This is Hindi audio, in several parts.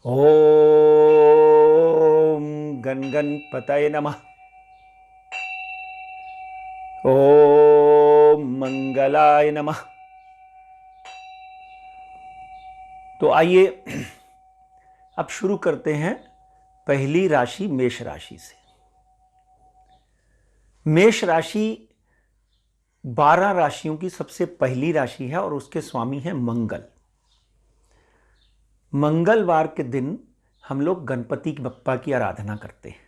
ओम गण गणपतये नमः। ओम मंगलाय नमः। तो आइए अब शुरू करते हैं पहली राशि मेष राशि से। मेष राशि 12 राशियों की सबसे पहली राशि है और उसके स्वामी हैं मंगल। मंगलवार के दिन हम लोग गणपति बप्पा की आराधना करते हैं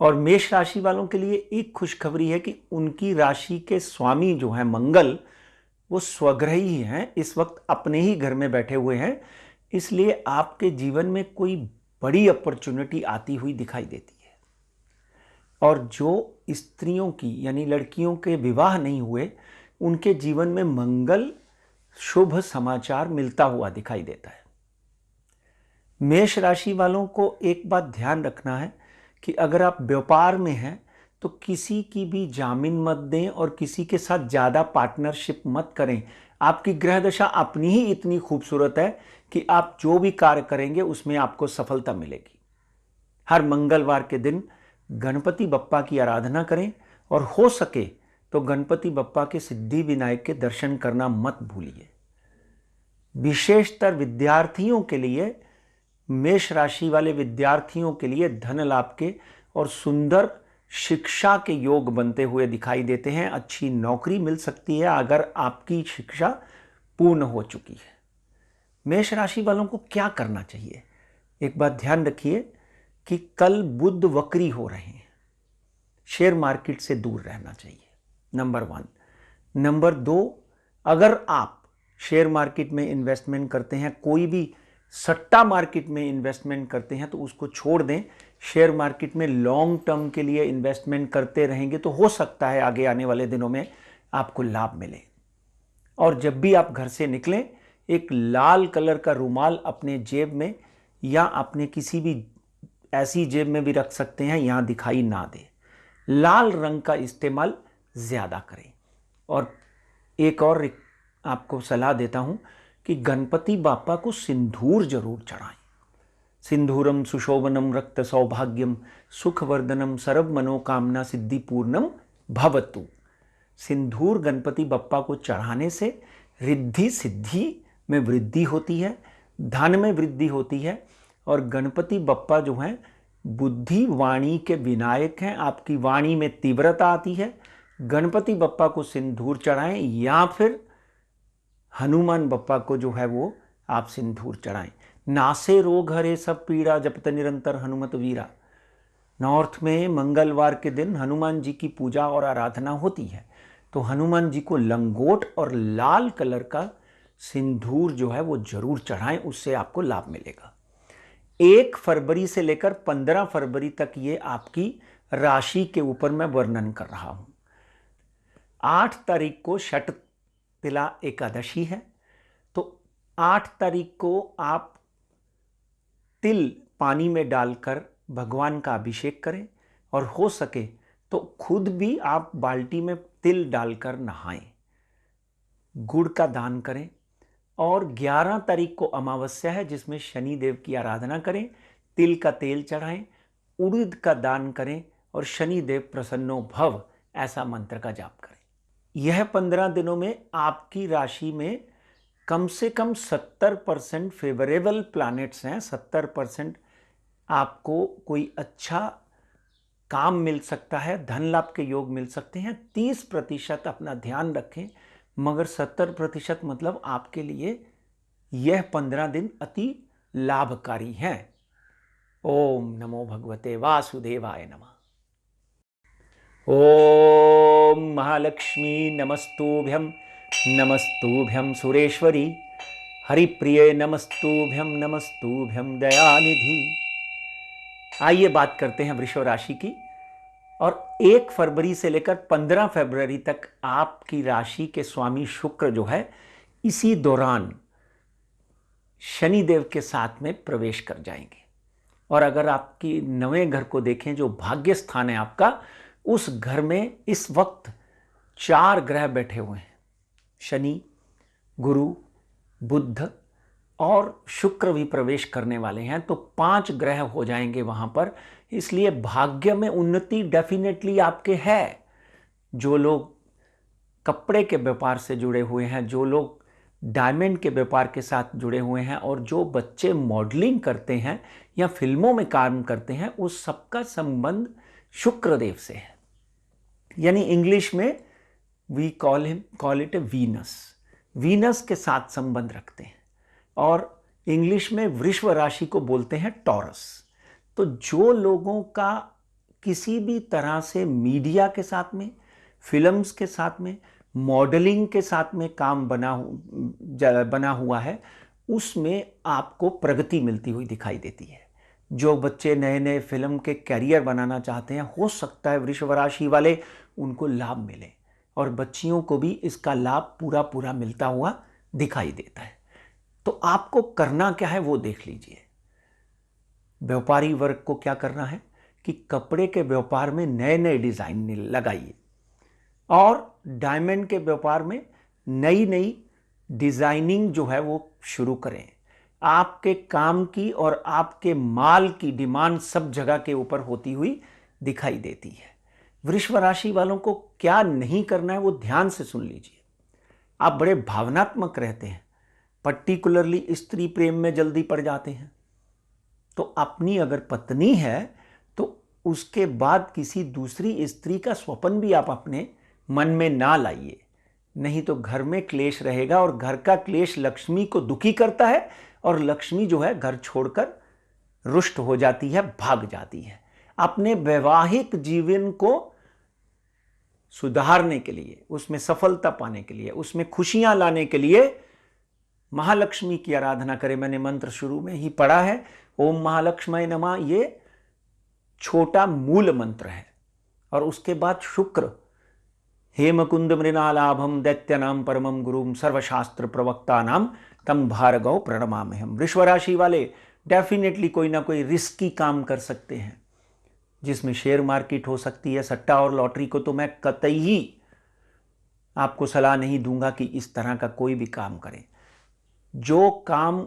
और मेष राशि वालों के लिए एक खुशखबरी है कि उनकी राशि के स्वामी जो है मंगल, वो स्वग्रही हैं, इस वक्त अपने ही घर में बैठे हुए हैं। इसलिए आपके जीवन में कोई बड़ी अपॉर्चुनिटी आती हुई दिखाई देती है। और जो स्त्रियों की यानी लड़कियों के विवाह नहीं हुए, उनके जीवन में मंगल शुभ समाचार मिलता हुआ दिखाई देता है। मेष राशि वालों को एक बात ध्यान रखना है कि अगर आप व्यापार में हैं तो किसी की भी जामीन मत दें और किसी के साथ ज़्यादा पार्टनरशिप मत करें। आपकी ग्रह दशा अपनी ही इतनी खूबसूरत है कि आप जो भी कार्य करेंगे उसमें आपको सफलता मिलेगी। हर मंगलवार के दिन गणपति बप्पा की आराधना करें और हो सके तो गणपति बप्पा के सिद्धि विनायक के दर्शन करना मत भूलिए। विशेषतर विद्यार्थियों के लिए, मेष राशि वाले विद्यार्थियों के लिए धन लाभ के और सुंदर शिक्षा के योग बनते हुए दिखाई देते हैं। अच्छी नौकरी मिल सकती है अगर आपकी शिक्षा पूर्ण हो चुकी है। मेष राशि वालों को क्या करना चाहिए? एक बात ध्यान रखिए कि कल बुध वक्री हो रहे हैं। शेयर मार्केट से दूर रहना चाहिए, नंबर 1। नंबर 2, अगर आप शेयर मार्केट में इन्वेस्टमेंट करते हैं, कोई भी सट्टा मार्केट में इन्वेस्टमेंट करते हैं, तो उसको छोड़ दें। शेयर मार्केट में लॉन्ग टर्म के लिए इन्वेस्टमेंट करते रहेंगे तो हो सकता है आगे आने वाले दिनों में आपको लाभ मिले। और जब भी आप घर से निकलें, एक लाल कलर का रुमाल अपने जेब में या अपने किसी भी ऐसी जेब में भी रख सकते हैं, यहां दिखाई ना दे। लाल रंग का इस्तेमाल ज्यादा करें। और एक और आपको सलाह देता हूं कि गणपति बापा को सिंदूर जरूर चढ़ाएं। सिंदूरम सुशोभनम रक्त सौभाग्यम सुखवर्धनम सर्व मनोकामना सिद्धि पूर्णम भवतु। सिंदूर गणपति बप्पा को चढ़ाने से रिद्धि सिद्धि में वृद्धि होती है, धन में वृद्धि होती है। और गणपति बप्पा जो हैं बुद्धि वाणी के विनायक हैं। आपकी वाणी में तीव्रता आती है। गणपति बप्पा को सिंदूर चढ़ाएं या फिर हनुमान बप्पा को जो है वो आप सिंदूर चढ़ाएं। नासे रोग हरे सब पीड़ा जपत निरंतर हनुमत वीरा। नॉर्थ में मंगलवार के दिन हनुमान जी की पूजा और आराधना होती है, तो हनुमान जी को लंगोट और लाल कलर का सिंदूर जो है वो जरूर चढ़ाएं, उससे आपको लाभ मिलेगा। 1 फरवरी से लेकर 15 फरवरी तक ये आपकी राशि के ऊपर मैं वर्णन कर रहा हूं। 8 तारीख को छठ तिला एकादशी है, तो 8 तारीख को आप तिल पानी में डालकर भगवान का अभिषेक करें और हो सके तो खुद भी आप बाल्टी में तिल डालकर नहाएं। गुड़ का दान करें। और 11 तारीख को अमावस्या है जिसमें शनि देव की आराधना करें। तिल का तेल चढ़ाएं, उड़द का दान करें और शनि देव प्रसन्नो भव ऐसा मंत्र का जाप करें। यह 15 दिनों में आपकी राशि में कम से कम 70% फेवरेबल प्लैनेट्स हैं। 70% आपको कोई अच्छा काम मिल सकता है, धन लाभ के योग मिल सकते हैं। 30% अपना ध्यान रखें, मगर 70% मतलब आपके लिए यह 15 दिन अति लाभकारी हैं। ओम नमो भगवते वासुदेवाय नमः। ओम महालक्ष्मी नमस्तुभ्यं नमस्तुभ्यं सुरेश्वरी हरिप्रिय नमस्तुभ्यं नमस्तुभ्यं दयानिधि। आइए बात करते हैं वृषभ राशि की। और 1 फरवरी से लेकर 15 फरवरी तक आपकी राशि के स्वामी शुक्र जो है इसी दौरान शनिदेव के साथ में प्रवेश कर जाएंगे। और अगर आपकी नवे घर को देखें, जो भाग्य स्थान है आपका, उस घर में इस वक्त 4 ग्रह बैठे हुए हैं। शनि, गुरु, बुध, और शुक्र भी प्रवेश करने वाले हैं, तो 5 ग्रह हो जाएंगे वहां पर। इसलिए भाग्य में उन्नति डेफिनेटली आपके है। जो लोग कपड़े के व्यापार से जुड़े हुए हैं, जो लोग डायमंड के व्यापार के साथ जुड़े हुए हैं, और जो बच्चे मॉडलिंग करते हैं या फिल्मों में काम करते हैं, उस सबका संबंध शुक्रदेव से है। यानी इंग्लिश में we call it a Venus. Venus के साथ संबंध रखते हैं, और इंग्लिश में वृषभ राशि को बोलते हैं टॉरस। तो जो लोगों का किसी भी तरह से मीडिया के साथ में, फिल्म्स के साथ में, मॉडलिंग के साथ में काम बना हुआ है, उसमें आपको प्रगति मिलती हुई दिखाई देती है। जो बच्चे नए नए फिल्म के कैरियर बनाना चाहते हैं, हो सकता है वृषभ राशि वाले उनको लाभ मिले, और बच्चियों को भी इसका लाभ पूरा पूरा मिलता हुआ दिखाई देता है। तो आपको करना क्या है वो देख लीजिए। व्यापारी वर्ग को क्या करना है कि कपड़े के व्यापार में नए नए डिजाइन लगाइए, और डायमंड के व्यापार में नई नई डिजाइनिंग जो है वो शुरू करें। आपके काम की और आपके माल की डिमांड सब जगह के ऊपर होती हुई दिखाई देती है। वृषभ राशि वालों को क्या नहीं करना है वो ध्यान से सुन लीजिए। आप बड़े भावनात्मक रहते हैं, पर्टिकुलरली स्त्री प्रेम में जल्दी पड़ जाते हैं। तो अपनी अगर पत्नी है तो उसके बाद किसी दूसरी स्त्री का स्वप्न भी आप अपने मन में ना लाइए, नहीं तो घर में क्लेश रहेगा, और घर का क्लेश लक्ष्मी को दुखी करता है, और लक्ष्मी जो है घर छोड़कर रुष्ट हो जाती है, भाग जाती है। अपने वैवाहिक जीवन को सुधारने के लिए, उसमें सफलता पाने के लिए, उसमें खुशियां लाने के लिए महालक्ष्मी की आराधना करें। मैंने मंत्र शुरू में ही पढ़ा है, ओम महालक्ष्मी नमः। ये छोटा मूल मंत्र है। और उसके बाद शुक्र, हे मुकुंद मृणालाभम दैत्यनाम परमम गुरुम सर्वशास्त्र प्रवक्ता नाम तम भार्गव प्रणमाम्यहम्। वृषभ राशि वाले डेफिनेटली कोई ना कोई रिस्की काम कर सकते हैं, जिसमें शेयर मार्केट हो सकती है, सट्टा और लॉटरी को तो मैं कतई ही आपको सलाह नहीं दूंगा कि इस तरह का कोई भी काम करें। जो काम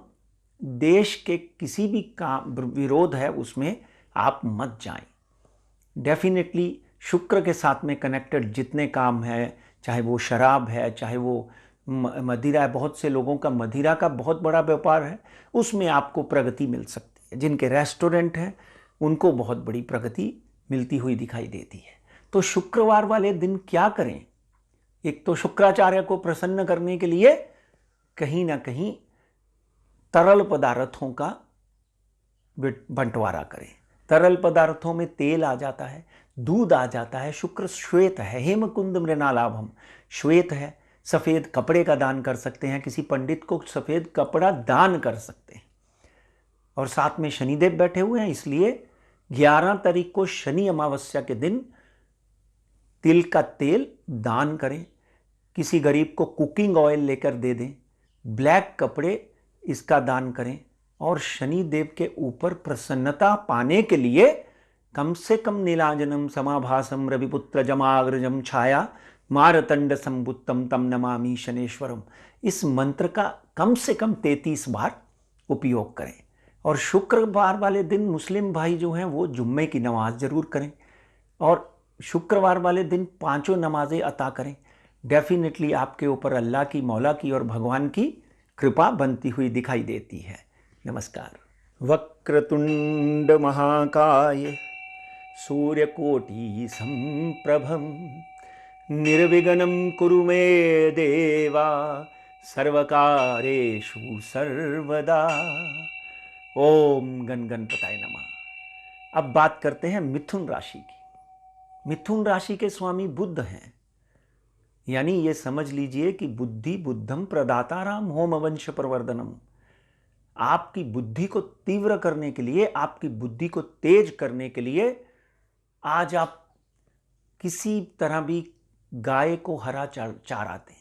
देश के किसी भी काम विरोध है उसमें आप मत जाएं। डेफिनेटली शुक्र के साथ में कनेक्टेड जितने काम है, चाहे वो शराब है, चाहे वो मदिरा है, बहुत से लोगों का मदिरा का बहुत बड़ा व्यापार है, उसमें आपको प्रगति मिल सकती है। जिनके रेस्टोरेंट हैं उनको बहुत बड़ी प्रगति मिलती हुई दिखाई देती है। तो शुक्रवार वाले दिन क्या करें? एक तो शुक्राचार्य को प्रसन्न करने के लिए कहीं ना कहीं तरल पदार्थों का बंटवारा करें। तरल पदार्थों में तेल आ जाता है, दूध आ जाता है। शुक्र श्वेत है, हेमकुंद मृणालाभम, श्वेत है। सफेद कपड़े का दान कर सकते हैं, किसी पंडित को सफेद कपड़ा दान कर सकते हैं। और साथ में शनिदेव बैठे हुए हैं, इसलिए 11 तारीख को शनि अमावस्या के दिन तिल का तेल दान करें। किसी गरीब को कुकिंग ऑयल लेकर दे दें। ब्लैक कपड़े इसका दान करें। और शनि देव के ऊपर प्रसन्नता पाने के लिए कम से कम नीलांजनम समाभासम रविपुत्र जमाग्रजम छाया मारतंड संबुत्तम तम नमामि शनेश्वरम, इस मंत्र का कम से कम 33 बार उपयोग करें। और शुक्रवार वाले दिन मुस्लिम भाई जो हैं वो जुम्मे की नमाज जरूर करें, और शुक्रवार वाले दिन 5 नमाजें अता करें। डेफिनेटली आपके ऊपर अल्लाह की, मौला की और भगवान की कृपा बनती हुई दिखाई देती है। नमस्कार। वक्रतुंड महाकाय सूर्यकोटि संप्रभम निर्विघ्नं कुरु मे देवा सर्वकारेषु सर्वदा। ओम गण गणपताय नमः। अब बात करते हैं मिथुन राशि की। मिथुन राशि के स्वामी बुध हैं, यानी ये समझ लीजिए कि बुद्धि बुद्धम प्रदाताराम होम वंश प्रवर्धनम। आपकी बुद्धि को तीव्र करने के लिए, आपकी बुद्धि को तेज करने के लिए आज आप किसी तरह भी गाय को हरा चारा दें,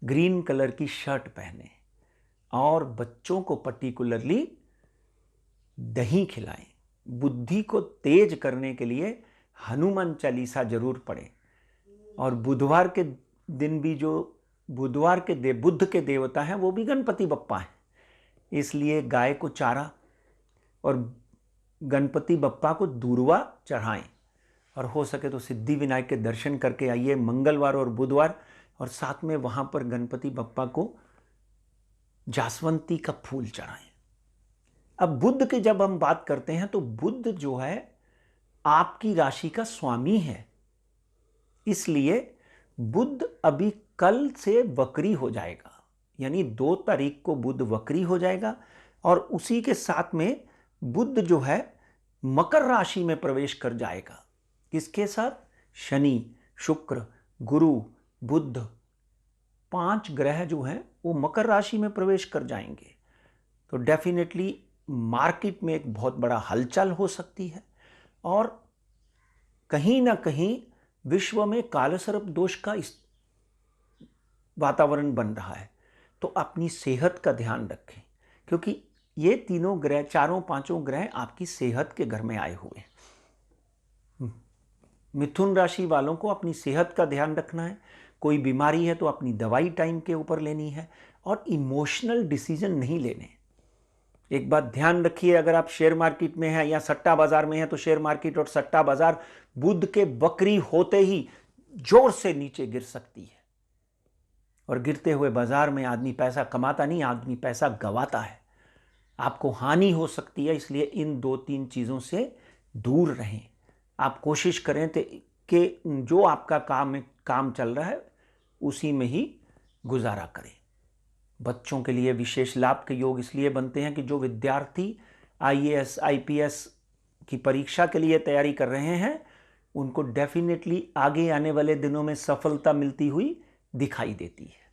ग्रीन कलर की शर्ट पहने, और बच्चों को पर्टिकुलरली दही खिलाएं। बुद्धि को तेज करने के लिए हनुमान चालीसा जरूर पढ़ें। और बुधवार के दिन भी, जो बुधवार के बुद्ध के देवता हैं वो भी गणपति बप्पा हैं, इसलिए गाय को चारा और गणपति बप्पा को दूर्वा चढ़ाएं, और हो सके तो सिद्धि विनायक के दर्शन करके आइए मंगलवार और बुधवार, और साथ में वहां पर गणपति बप्पा को जासवंती का फूल चढ़ाएं। अब बुध की जब हम बात करते हैं तो बुध जो है आपकी राशि का स्वामी है, इसलिए बुध अभी कल से वक्री हो जाएगा, यानी 2 तारीख को बुध वक्री हो जाएगा, और उसी के साथ में बुध जो है मकर राशि में प्रवेश कर जाएगा। किसके साथ? शनि, शुक्र, गुरु, बुध, 5 ग्रह जो हैं वो मकर राशि में प्रवेश कर जाएंगे। तो डेफिनेटली मार्केट में एक बहुत बड़ा हलचल हो सकती है, और कहीं ना कहीं विश्व में कालसर्प दोष का इस वातावरण बन रहा है। तो अपनी सेहत का ध्यान रखें, क्योंकि ये तीनों ग्रह, चारों पांचों ग्रह आपकी सेहत के घर में आए हुए हैं। मिथुन राशि वालों को अपनी सेहत का ध्यान रखना है। कोई बीमारी है तो अपनी दवाई टाइम के ऊपर लेनी है, और इमोशनल डिसीजन नहीं लेने। एक बात ध्यान रखिए, अगर आप शेयर मार्केट में हैं या सट्टा बाजार में हैं तो शेयर मार्केट और सट्टा बाजार बुध के वक्री होते ही जोर से नीचे गिर सकती है, और गिरते हुए बाजार में आदमी पैसा कमाता नहीं, आदमी पैसा गंवाता है। आपको हानि हो सकती है, इसलिए इन 2-3 चीज़ों से दूर रहें। आप कोशिश करें कि जो आपका काम चल रहा है उसी में ही गुजारा करें। बच्चों के लिए विशेष लाभ के योग इसलिए बनते हैं कि जो विद्यार्थी IAS IPS की परीक्षा के लिए तैयारी कर रहे हैं उनको डेफिनेटली आगे आने वाले दिनों में सफलता मिलती हुई दिखाई देती है।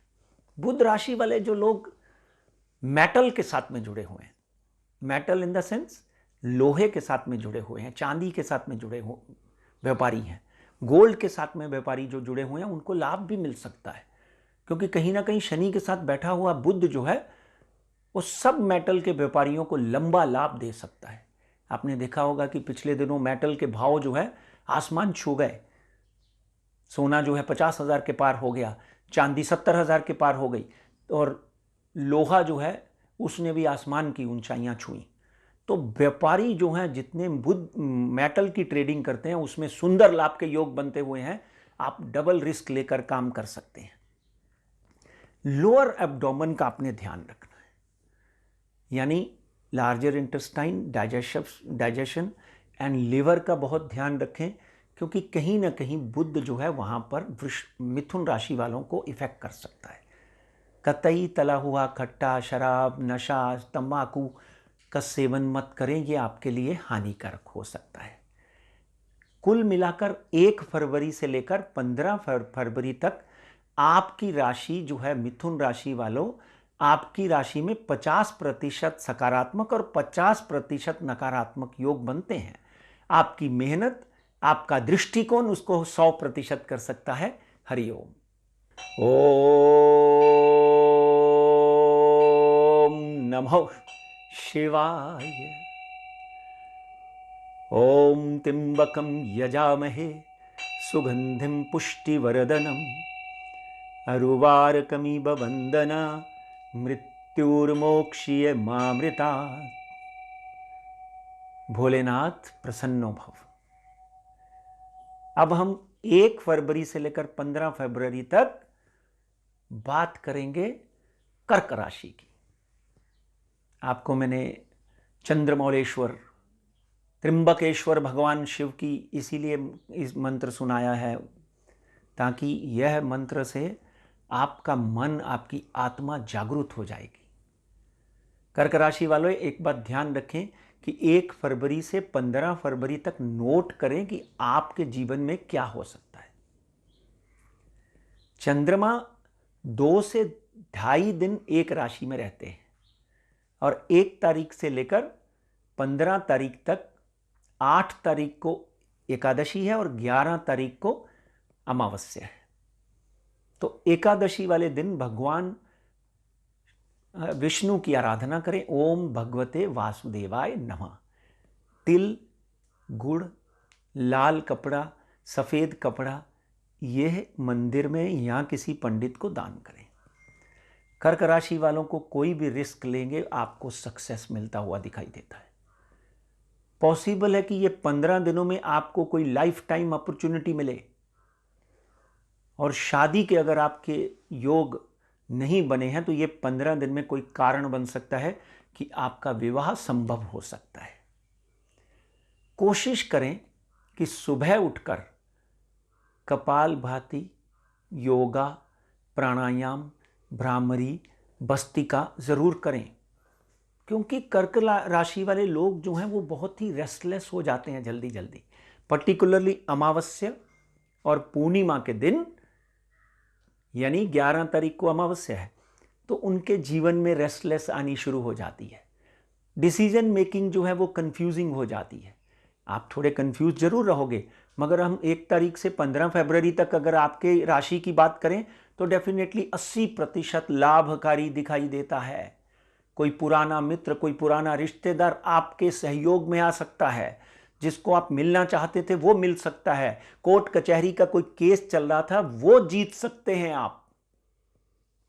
बुध राशि वाले जो लोग मेटल के साथ में जुड़े हुए हैं, मेटल इन द सेंस लोहे के साथ में जुड़े हुए हैं, चांदी के साथ में जुड़े हुए व्यापारी हैं, गोल्ड के साथ में व्यापारी जो जुड़े हुए हैं, उनको लाभ भी मिल सकता है, क्योंकि कहीं ना कहीं शनि के साथ बैठा हुआ बुध जो है वो सब मेटल के व्यापारियों को लंबा लाभ दे सकता है। आपने देखा होगा कि पिछले दिनों मेटल के भाव जो है आसमान छू गए। सोना जो है 50,000 के पार हो गया, चांदी 70,000 के पार हो गई, और लोहा जो है उसने भी आसमान की ऊंचाइयां छुई। तो व्यापारी जो हैं जितने बुध मेटल की ट्रेडिंग करते हैं उसमें सुंदर लाभ के योग बनते हुए हैं। आप डबल रिस्क लेकर काम कर सकते हैं। लोअर एब्डोमेन का आपने ध्यान रखना है, यानी larger intestine, digestion and liver का बहुत ध्यान रखें, क्योंकि कहीं ना कहीं बुध जो है वहां पर मिथुन राशि वालों को इफेक्ट कर सकता है। कतई तला हुआ खट्टा, शराब, नशा, तंबाकू का सेवन मत करें, ये आपके लिए हानिकारक हो सकता है। कुल मिलाकर 1 फरवरी से लेकर 15 फरवरी तक आपकी राशि जो है मिथुन राशि वालों, आपकी राशि में 50% सकारात्मक और 50% नकारात्मक योग बनते हैं। आपकी मेहनत, आपका दृष्टिकोण उसको 100% कर सकता है। हरिओम। ओम नमः शिवाय। ओम त्र्यंबकं यजामहे सुगंधिं पुष्टिवर्धनम् अरुवारकमिव वंदना मृत्युर्मोक्षीय मामृतात्। भोलेनाथ प्रसन्नो भव। अब हम 1 फरवरी से लेकर 15 फरवरी तक बात करेंगे कर्क राशि की। आपको मैंने चंद्रमौलेश्वर, त्र्यंबकेश्वर भगवान शिव की इसीलिए इस मंत्र सुनाया है, ताकि यह मंत्र से आपका मन, आपकी आत्मा जागरूक हो जाएगी। कर्क राशि वालों, एक बात ध्यान रखें कि 1 फरवरी से 15 फरवरी तक नोट करें कि आपके जीवन में क्या हो सकता है। चंद्रमा 2 से 2.5 दिन एक राशि में रहते हैं, और 1 तारीख से लेकर 15 तारीख तक, 8 तारीख को एकादशी है और 11 तारीख को अमावस्या है। तो एकादशी वाले दिन भगवान विष्णु की आराधना करें। ओम भगवते वासुदेवाय नमः। तिल, गुड़, लाल कपड़ा, सफ़ेद कपड़ा, यह मंदिर में या किसी पंडित को दान करें। कर्क राशि वालों को कोई भी रिस्क लेंगे आपको सक्सेस मिलता हुआ दिखाई देता है। पॉसिबल है कि ये 15 दिनों में आपको कोई लाइफ टाइम अपॉर्चुनिटी मिले। और शादी के अगर आपके योग नहीं बने हैं तो ये 15 दिन में कोई कारण बन सकता है कि आपका विवाह संभव हो सकता है। कोशिश करें कि सुबह उठकर कपालभाति, योगा, प्राणायाम, भ्रामरी, भस्त्रिका जरूर करें, क्योंकि कर्क राशि वाले लोग जो हैं वो बहुत ही रेस्टलेस हो जाते हैं जल्दी जल्दी। पर्टिकुलरली अमावस्या और पूर्णिमा के दिन, यानी 11 तारीख को अमावस्या है, तो उनके जीवन में रेस्टलेस आनी शुरू हो जाती है। डिसीजन मेकिंग जो है वो कंफ्यूजिंग हो जाती है। आप थोड़े कंफ्यूज जरूर रहोगे, मगर हम 1 तारीख से 15 फरवरी तक अगर आपके राशि की बात करें तो डेफिनेटली 80% लाभकारी दिखाई देता है। कोई पुराना मित्र, कोई पुराना रिश्तेदार आपके सहयोग में आ सकता है। जिसको आप मिलना चाहते थे वो मिल सकता है। कोर्ट कचहरी का कोई केस चल रहा था वो जीत सकते हैं आप।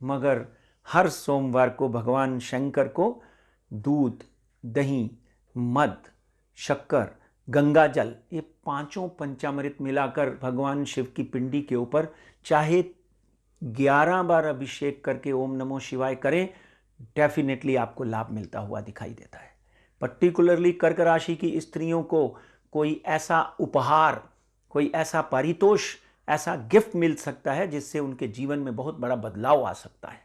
मगर हर सोमवार को भगवान शंकर को दूध, दही, मध, शक्कर, गंगा जल, ये 5 पंचामृत मिलाकर भगवान शिव की पिंडी के ऊपर चाहे 11 बार अभिषेक करके ओम नमो शिवाय करें, डेफिनेटली आपको लाभ मिलता हुआ दिखाई देता है। पर्टिकुलरली कर्क राशि की स्त्रियों को कोई ऐसा उपहार, कोई ऐसा पारितोष, ऐसा गिफ्ट मिल सकता है जिससे उनके जीवन में बहुत बड़ा बदलाव आ सकता है।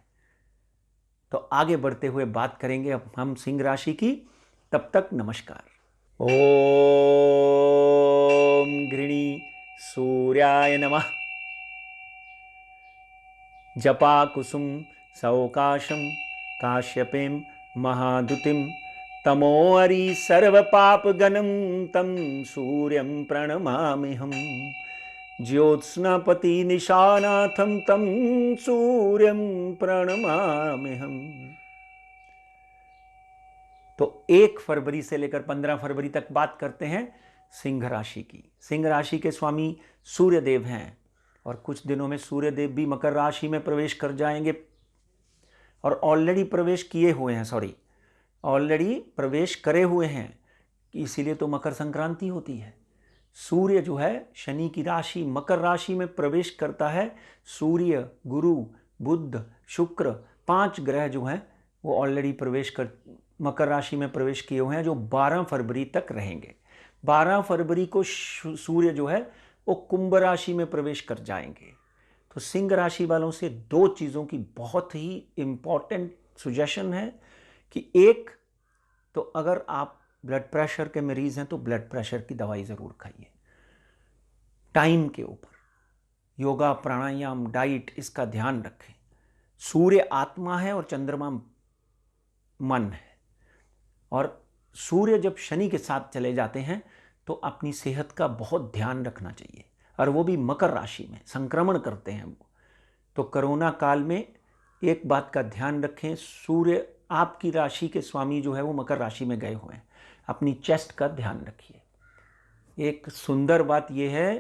तो आगे बढ़ते हुए बात करेंगे अब हम सिंह राशि की। तब तक नमस्कार। ओम गृणी सूर्याय नमः। जपा कुसुम सौकाशम काश्यपेम महादुतिम तमोहरि सर्वपापगणं तं सूर्यं प्रणमाम्यहम्। ज्योत्स्नापति निशानाथं तं सूर्यं प्रणमाम्यहम्। तो 1 फरवरी से लेकर 15 फरवरी तक बात करते हैं सिंह राशि की। सिंह राशि के स्वामी सूर्यदेव हैं और कुछ दिनों में सूर्यदेव भी मकर राशि में प्रवेश कर जाएंगे और ऑलरेडी प्रवेश किए हुए हैं, ऑलरेडी प्रवेश करे हुए हैं, इसीलिए तो मकर संक्रांति होती है। सूर्य जो है शनि की राशि मकर राशि में प्रवेश करता है। सूर्य, गुरु, बुध, शुक्र 5 ग्रह जो हैं वो ऑलरेडी मकर राशि में प्रवेश किए हुए हैं, जो 12 फरवरी तक रहेंगे। 12 फरवरी को सूर्य जो है वो कुंभ राशि में प्रवेश कर जाएंगे। तो सिंह राशि वालों से 2 चीज़ों की बहुत ही इंपॉर्टेंट सुजेशन है कि एक तो अगर आप ब्लड प्रेशर के मरीज हैं तो ब्लड प्रेशर की दवाई ज़रूर खाइए। टाइम के ऊपर योगा, प्राणायाम, डाइट, इसका ध्यान रखें। सूर्य आत्मा है और चंद्रमा मन है, और सूर्य जब शनि के साथ चले जाते हैं तो अपनी सेहत का बहुत ध्यान रखना चाहिए, और वो भी मकर राशि में संक्रमण करते हैं वो। तो कोरोना काल में एक बात का ध्यान रखें, सूर्य आपकी राशि के स्वामी जो है वो मकर राशि में गए हुए हैं, अपनी चेस्ट का ध्यान रखिए। एक सुंदर बात यह है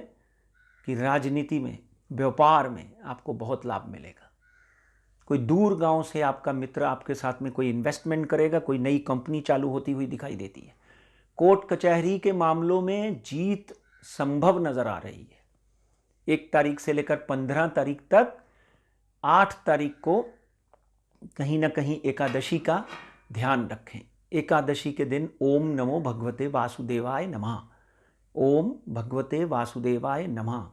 कि राजनीति में, व्यापार में आपको बहुत लाभ मिलेगा। कोई दूर गांव से आपका मित्र आपके साथ में कोई इन्वेस्टमेंट करेगा, कोई नई कंपनी चालू होती हुई दिखाई देती है। कोर्ट कचहरी के मामलों में जीत संभव नजर आ रही है। 1 तारीख से लेकर 15 तारीख तक, 8 तारीख को कहीं ना कहीं एकादशी का ध्यान रखें। एकादशी के दिन ओम नमो भगवते वासुदेवाय नमः, ओम भगवते वासुदेवाय नमः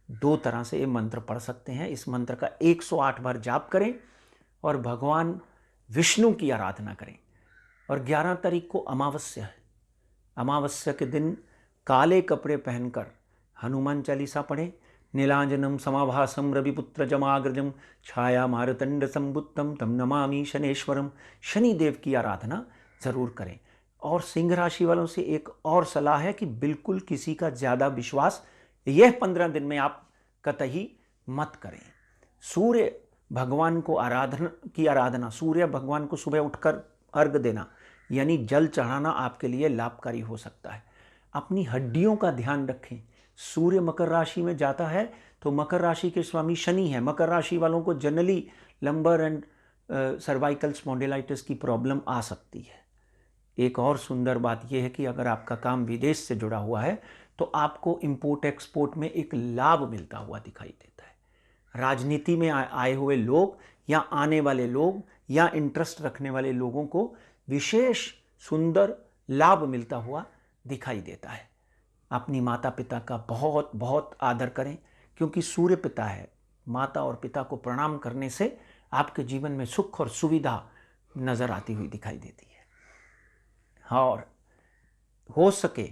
2 तरह से ये मंत्र पढ़ सकते हैं। इस मंत्र का 108 बार जाप करें और भगवान विष्णु की आराधना करें। और 11 तारीख को अमावस्या है। अमावस्या के दिन काले कपड़े पहनकर हनुमान चालीसा पढ़ें। नीलांजनम समाभासम रविपुत्र जमाग्रजम छाया मारतंड संबुत्तम तम नमामि शनेश्वरम, शनिदेव की आराधना जरूर करें। और सिंह राशि वालों से एक और सलाह है कि बिल्कुल किसी का ज़्यादा विश्वास यह 15 दिन में आप कतई मत करें। सूर्य भगवान को आराधना, सूर्य भगवान को सुबह उठकर अर्घ देना यानी जल चढ़ाना आपके लिए लाभकारी हो सकता है। अपनी हड्डियों का ध्यान रखें। सूर्य मकर राशि में जाता है तो मकर राशि के स्वामी शनि है। मकर राशि वालों को generally lumbar and cervical spondylitis की प्रॉब्लम आ सकती है। एक और सुंदर बात यह है कि अगर आपका काम विदेश से जुड़ा हुआ है तो आपको इंपोर्ट एक्सपोर्ट में एक लाभ मिलता हुआ दिखाई देता है। राजनीति में आए हुए लोग या आने वाले लोग या इंटरेस्ट रखने वाले लोगों को विशेष सुंदर लाभ मिलता हुआ दिखाई देता है। अपनी माता पिता का बहुत बहुत आदर करें, क्योंकि सूर्य पिता है। माता और पिता को प्रणाम करने से आपके जीवन में सुख और सुविधा नजर आती हुई दिखाई देती है। और हो सके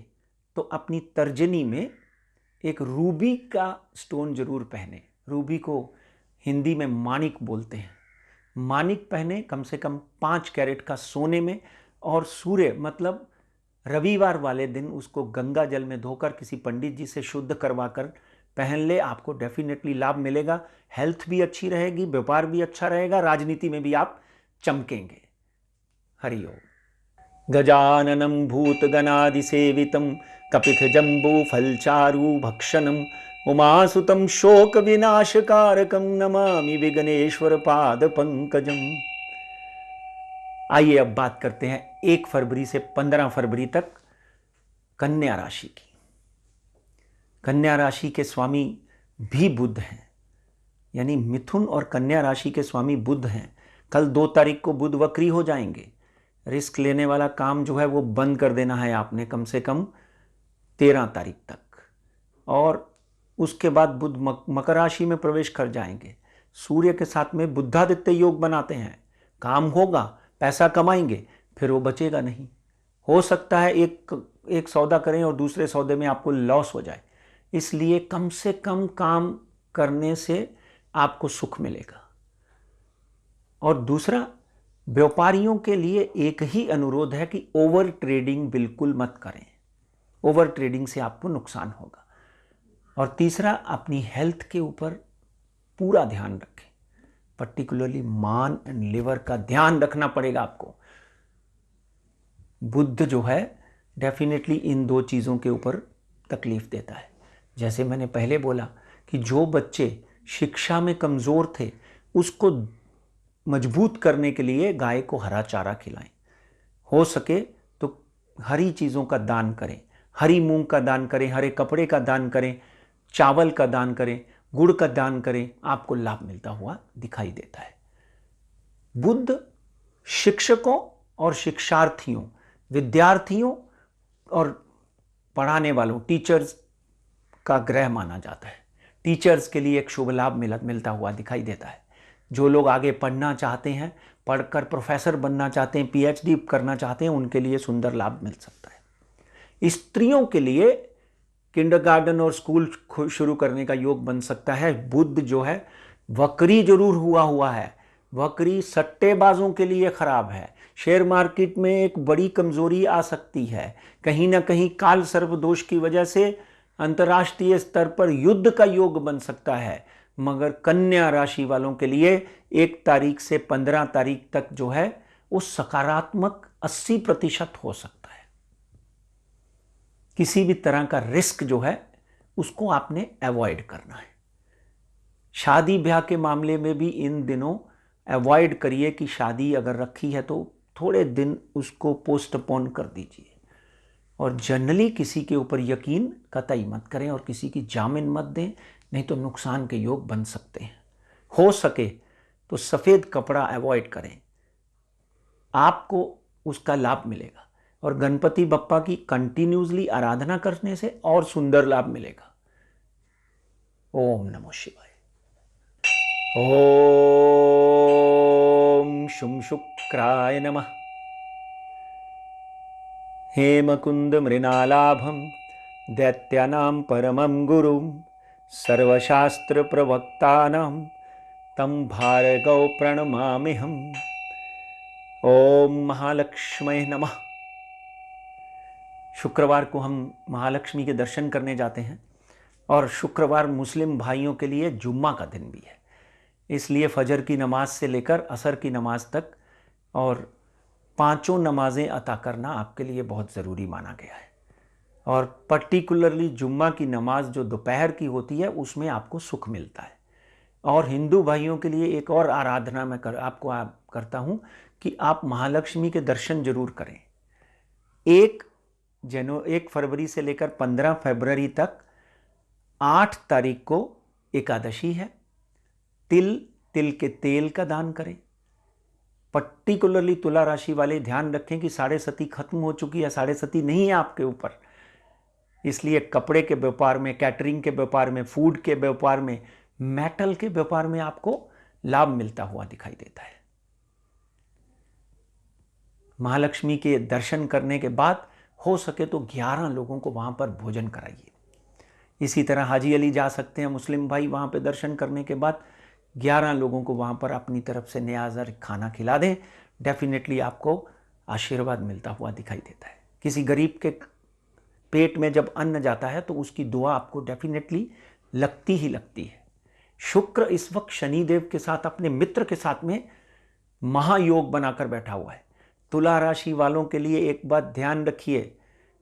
तो अपनी तर्जनी में एक रूबी का स्टोन जरूर पहने। रूबी को हिंदी में मानिक बोलते हैं। मानिक पहने कम से कम 5 कैरेट का सोने में, और सूर्य मतलब रविवार वाले दिन उसको गंगा जल में धोकर किसी पंडित जी से शुद्ध करवाकर पहन ले। आपको डेफिनेटली लाभ मिलेगा। हेल्थ भी अच्छी रहेगी, व्यापार भी अच्छा रहेगा, राजनीति में भी आप चमकेंगे। हरि ओम। गजाननं भूतगणादिसेवितं कपितजम्बूफलचारु भक्षणं उमासुतं शोकविनाशकारकं नमामि विघ्नेश्वर पादपंकजम्। आइए अब बात करते हैं 1 फरवरी से 15 फरवरी तक कन्या राशि की। कन्या राशि के स्वामी भी बुध हैं, यानी मिथुन और कन्या राशि के स्वामी बुध हैं। कल 2 तारीख को बुध वक्री हो जाएंगे। रिस्क लेने वाला काम जो है वो बंद कर देना है आपने कम से कम 13 तारीख तक। और उसके बाद बुध मकर राशि में प्रवेश कर जाएंगे। सूर्य के साथ में बुधादित्य योग बनाते हैं। काम होगा, पैसा कमाएंगे, फिर वो बचेगा नहीं। हो सकता है एक सौदा करें और दूसरे सौदे में आपको लॉस हो जाए। इसलिए कम से कम काम करने से आपको सुख मिलेगा। और दूसरा, व्यापारियों के लिए एक ही अनुरोध है कि ओवर ट्रेडिंग बिल्कुल मत करें। ओवर ट्रेडिंग से आपको नुकसान होगा। और तीसरा, अपनी हेल्थ के ऊपर पूरा ध्यान रखें। पर्टिकुलरली मान एंड लिवर का ध्यान रखना पड़ेगा आपको। बुध जो है डेफिनेटली इन 2 चीज़ों के ऊपर तकलीफ देता है। जैसे मैंने पहले बोला कि जो बच्चे शिक्षा में कमज़ोर थे उसको मजबूत करने के लिए गाय को हरा चारा खिलाएं। हो सके तो हरी चीज़ों का दान करें। हरी मूंग का दान करें, हरे कपड़े का दान करें, चावल का दान करें, गुड़ का दान करें। आपको लाभ मिलता हुआ दिखाई देता है। बुध शिक्षकों और शिक्षार्थियों, विद्यार्थियों और पढ़ाने वालों, टीचर्स का ग्रह माना जाता है। टीचर्स के लिए एक शुभ लाभ मिलता हुआ दिखाई देता है। जो लोग आगे पढ़ना चाहते हैं, पढ़कर प्रोफेसर बनना चाहते हैं, पीएचडी करना चाहते हैं, उनके लिए सुंदर लाभ मिल सकता है। स्त्रियों के लिए किंडरगार्टन और स्कूल शुरू करने का योग बन सकता है। बुध जो है वक्री जरूर हुआ है। वक्री सट्टेबाजों के लिए खराब है। शेयर मार्केट में एक बड़ी कमजोरी आ सकती है। कहीं ना कहीं काल सर्प दोष की वजह से अंतर्राष्ट्रीय स्तर पर युद्ध का योग बन सकता है। मगर कन्या राशि वालों के लिए 1 तारीख से 15 तारीख तक जो है वो सकारात्मक 80% हो सकता है। किसी भी तरह का रिस्क जो है उसको आपने अवॉइड करना है। शादी ब्याह के मामले में भी इन दिनों अवॉइड करिए कि शादी अगर रखी है तो थोड़े दिन उसको पोस्टपोन कर दीजिए। और जनरली किसी के ऊपर यकीन कतई मत करें और किसी की जामीन मत दें, नहीं तो नुकसान के योग बन सकते हैं। हो सके तो सफ़ेद कपड़ा अवॉइड करें, आपको उसका लाभ मिलेगा। और गणपति बप्पा की कंटिन्यूसली आराधना करने से और सुंदर लाभ मिलेगा। ओम नमो शिवाय। ओम शुम शुक्राय नमः। हेमकुंद मृणालाभं दैत्यानां परमं गुरुं सर्वशास्त्र प्रवक्तानां तं भार्गव प्रणमाम्यहम्। ओम महालक्ष्मी नमः। शुक्रवार को हम महालक्ष्मी के दर्शन करने जाते हैं और शुक्रवार मुस्लिम भाइयों के लिए जुम्मा का दिन भी है। इसलिए फजर की नमाज से लेकर असर की नमाज तक और 5 नमाजें अता करना आपके लिए बहुत ज़रूरी माना गया है। और पर्टिकुलरली जुम्मा की नमाज जो दोपहर की होती है उसमें आपको सुख मिलता है। और हिंदू भाइयों के लिए एक और आराधना मैं आपको करता हूं कि आप महालक्ष्मी के दर्शन जरूर करें। 1 फरवरी से लेकर 15 फरवरी तक 8 तारीख को एकादशी है। तिल के तेल का दान करें। पर्टिकुलरली तुला राशि वाले ध्यान रखें कि साढ़े सती खत्म हो चुकी है, साढ़े सती नहीं है आपके ऊपर, इसलिए कपड़े के व्यापार में, कैटरिंग के व्यापार में, फूड के व्यापार में, मेटल के व्यापार में आपको लाभ मिलता हुआ दिखाई देता है। महालक्ष्मी के दर्शन करने के बाद हो सके तो 11 लोगों को वहां पर भोजन कराइए। इसी तरह हाजी अली जा सकते हैं मुस्लिम भाई, वहां पर दर्शन करने के बाद 11 लोगों को वहां पर अपनी तरफ से न्याज़र खाना खिला दें। डेफिनेटली आपको आशीर्वाद मिलता हुआ दिखाई देता है। किसी गरीब के पेट में जब अन्न जाता है तो उसकी दुआ आपको डेफिनेटली लगती ही लगती है। शुक्र इस वक्त शनिदेव के साथ, अपने मित्र के साथ में महायोग बनाकर बैठा हुआ है। तुला राशि वालों के लिए एक बात ध्यान रखिए,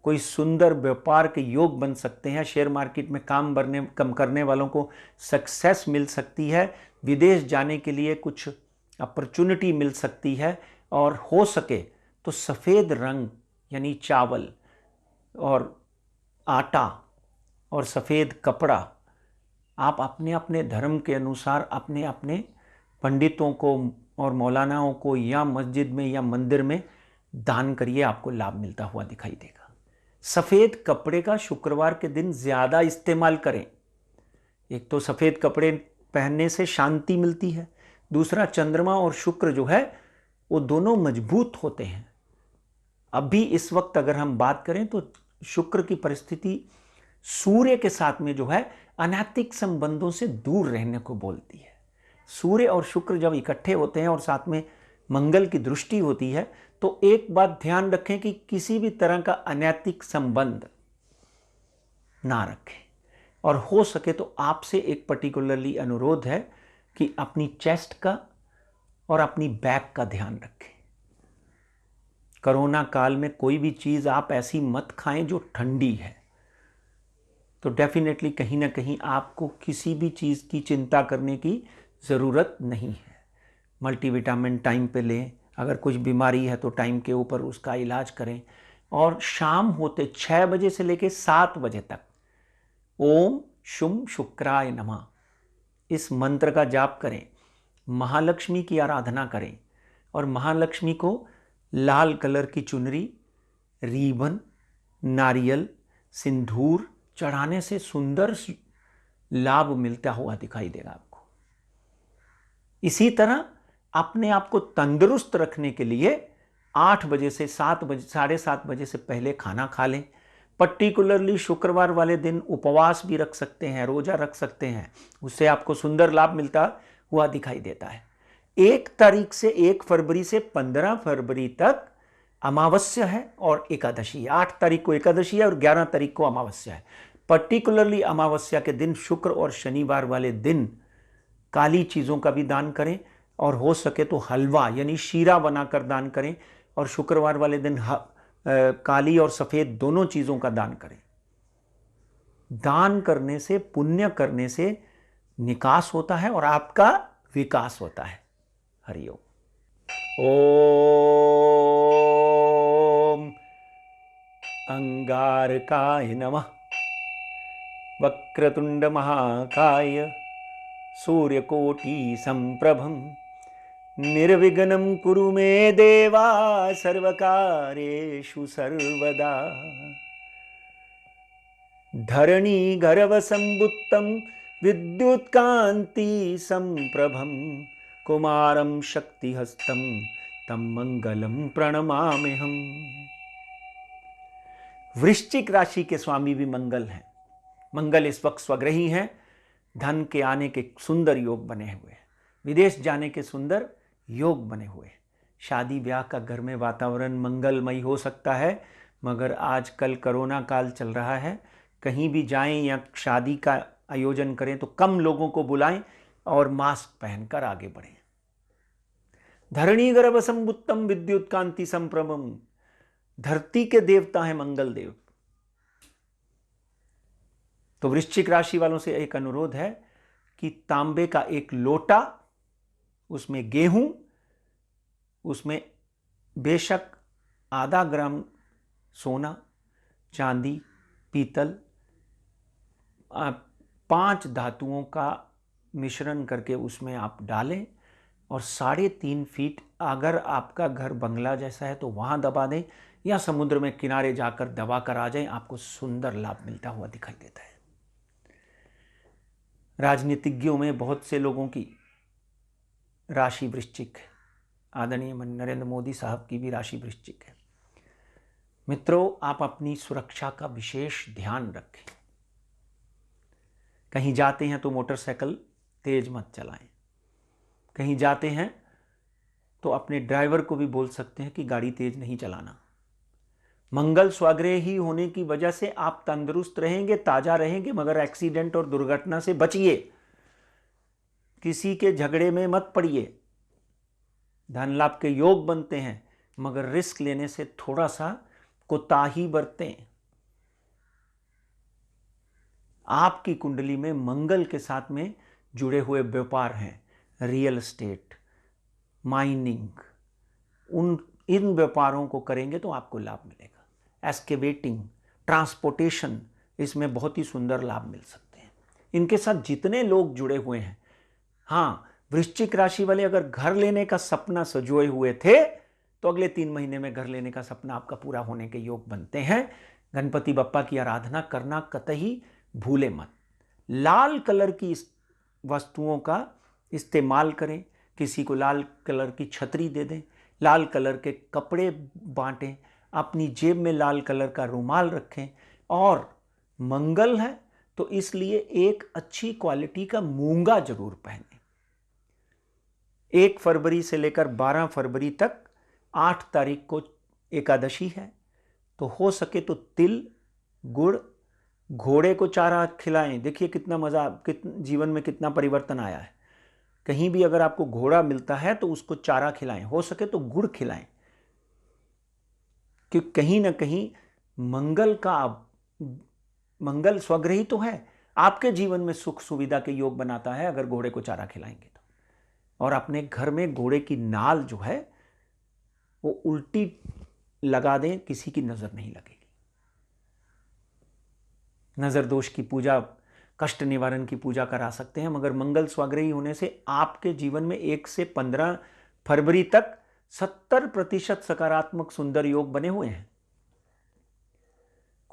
कोई सुंदर व्यापार के योग बन सकते हैं। शेयर मार्केट में काम करने वालों को सक्सेस मिल सकती है। विदेश जाने के लिए कुछ अपॉर्चुनिटी मिल सकती है। और हो सके तो सफ़ेद रंग यानी चावल और आटा और सफ़ेद कपड़ा आप अपने अपने धर्म के अनुसार अपने अपने पंडितों को और मौलानाओं को या मस्जिद में या मंदिर में दान करिए, आपको लाभ मिलता हुआ दिखाई देगा। सफ़ेद कपड़े का शुक्रवार के दिन ज़्यादा इस्तेमाल करें। एक तो सफ़ेद कपड़े पहनने से शांति मिलती है, दूसरा चंद्रमा और शुक्र जो है वो दोनों मजबूत होते हैं। अभी इस वक्त अगर हम बात करें तो शुक्र की परिस्थिति सूर्य के साथ में जो है अनैतिक संबंधों से दूर रहने को बोलती है। सूर्य और शुक्र जब इकट्ठे होते हैं और साथ में मंगल की दृष्टि होती है तो एक बात ध्यान रखें कि किसी भी तरह का अनैतिक संबंध ना रखें। और हो सके तो आपसे एक पर्टिकुलरली अनुरोध है कि अपनी चेस्ट का और अपनी बैक का ध्यान रखें। कोरोना काल में कोई भी चीज़ आप ऐसी मत खाएं जो ठंडी है, तो डेफिनेटली कहीं ना कहीं आपको किसी भी चीज़ की चिंता करने की ज़रूरत नहीं है। मल्टीविटामिन टाइम पे लें, अगर कुछ बीमारी है तो टाइम के ऊपर उसका इलाज करें। और शाम होते 6 बजे से लेकर 7 बजे तक ओम शुम शुक्राय नमः इस मंत्र का जाप करें, महालक्ष्मी की आराधना करें। और महालक्ष्मी को लाल कलर की चुनरी, रीबन, नारियल, सिंदूर चढ़ाने से सुंदर लाभ मिलता हुआ दिखाई देगा आपको। इसी तरह अपने आप को तंदुरुस्त रखने के लिए 8 बजे से 7 बजे, 7:30 बजे से पहले खाना खा लें। पर्टिकुलरली शुक्रवार वाले दिन उपवास भी रख सकते हैं, रोजा रख सकते हैं, उससे आपको सुंदर लाभ मिलता हुआ दिखाई देता है। 1 तारीख से 1 फरवरी से 15 फरवरी तक अमावस्या है और एकादशी है। 8 तारीख को एकादशी है और 11 तारीख को अमावस्या है। पर्टिकुलरली अमावस्या के दिन, शुक्र और शनिवार वाले दिन काली चीज़ों का भी दान करें और हो सके तो हलवा यानी शीरा बनाकर दान करें। और शुक्रवार वाले दिन काली और सफ़ेद दोनों चीज़ों का दान करें। दान करने से, पुण्य करने से निकास होता है और आपका विकास होता है। हरिओम। ओम अंगारकाय नमः। वक्रतुंड महाकाय सूर्यकोटि संप्रभं निर्विघ्नं कुरु मे देवा सर्वकार्येषु सर्वदा। धरणी गर्भसंभूतं विद्युत्कान्ति संप्रभं कुमारं शक्तिहस्तं तं मंगलम प्रणमाम्यहम्। वृश्चिक राशि के स्वामी भी मंगल हैं। मंगल इस वक्त स्वग्रही हैं। धन के आने के सुंदर योग बने हुए हैं, विदेश जाने के सुंदर योग बने हुए हैं। शादी ब्याह का घर में वातावरण मंगलमय हो सकता है, मगर आजकल कोरोना काल चल रहा है। कहीं भी जाएं या शादी का आयोजन करें तो कम लोगों को बुलाएं और मास्क पहनकर आगे बढ़ें। धरणी गर्भ संभुत्तम विद्युत कांति संप्रभम। धरती के देवता हैं मंगल देव। तो वृश्चिक राशि वालों से एक अनुरोध है कि तांबे का एक लोटा, उसमें गेहूं उसमें बेशक आधा ग्राम सोना, चांदी, पीतल, 5 धातुओं का मिश्रण करके उसमें आप डालें और 3.5 फीट, अगर आपका घर बंगला जैसा है तो वहाँ दबा दें या समुद्र में किनारे जाकर दबा कर आ जाएं, आपको सुंदर लाभ मिलता हुआ दिखाई देता है। राजनीतिज्ञों में बहुत से लोगों की राशि वृश्चिक है। आदरणीय नरेंद्र मोदी साहब की भी राशि वृश्चिक है। मित्रों, आप अपनी सुरक्षा का विशेष ध्यान रखें। कहीं जाते हैं तो मोटरसाइकिल तेज मत चलाएं। कहीं जाते हैं तो अपने ड्राइवर को भी बोल सकते हैं कि गाड़ी तेज नहीं चलाना। मंगल स्वाग्रह ही होने की वजह से आप तंदुरुस्त रहेंगे, ताजा रहेंगे, मगर एक्सीडेंट और दुर्घटना से बचिए। किसी के झगड़े में मत पड़िए। धन लाभ के योग बनते हैं, मगर रिस्क लेने से थोड़ा सा कोताही बरतें। आपकी कुंडली में मंगल के साथ में जुड़े हुए व्यापार हैं, रियल एस्टेट, माइनिंग, इन व्यापारों को करेंगे तो आपको लाभ मिलेगा। एस्केवेटिंग, ट्रांसपोर्टेशन, इसमें बहुत ही सुंदर लाभ मिल सकते हैं। इनके साथ जितने लोग जुड़े हुए हैं, हाँ, वृश्चिक राशि वाले अगर घर लेने का सपना सजोए हुए थे तो अगले 3 महीने में घर लेने का सपना आपका पूरा होने के योग बनते हैं। गणपति बप्पा की आराधना करना कतई भूले मत। लाल कलर की वस्तुओं का इस्तेमाल करें। किसी को लाल कलर की छतरी दे दें, लाल कलर के कपड़े बांटें, अपनी जेब में लाल कलर का रुमाल रखें। और मंगल है तो इसलिए एक अच्छी क्वालिटी का मूंगा जरूर पहनें। 1 फरवरी से लेकर 12 फरवरी तक 8 तारीख को एकादशी है, तो हो सके तो तिल, गुड़, घोड़े को चारा खिलाएं। देखिए कितना मजा, जीवन में कितना परिवर्तन आया है। कहीं भी अगर आपको घोड़ा मिलता है तो उसको चारा खिलाएं, हो सके तो गुड़ खिलाएं, क्योंकि कहीं ना कहीं मंगल स्वग्रही तो है, आपके जीवन में सुख सुविधा के योग बनाता है अगर घोड़े को चारा खिलाएंगे तो। और अपने घर में घोड़े की नाल जो है वो उल्टी लगा दें, किसी की नजर नहीं लगेगी। नजर दोष की पूजा, कष्ट निवारण की पूजा करा सकते हैं, मगर मंगल स्वाग्रही होने से आपके जीवन में 1 से 15 फरवरी तक 70% सकारात्मक सुंदर योग बने हुए हैं।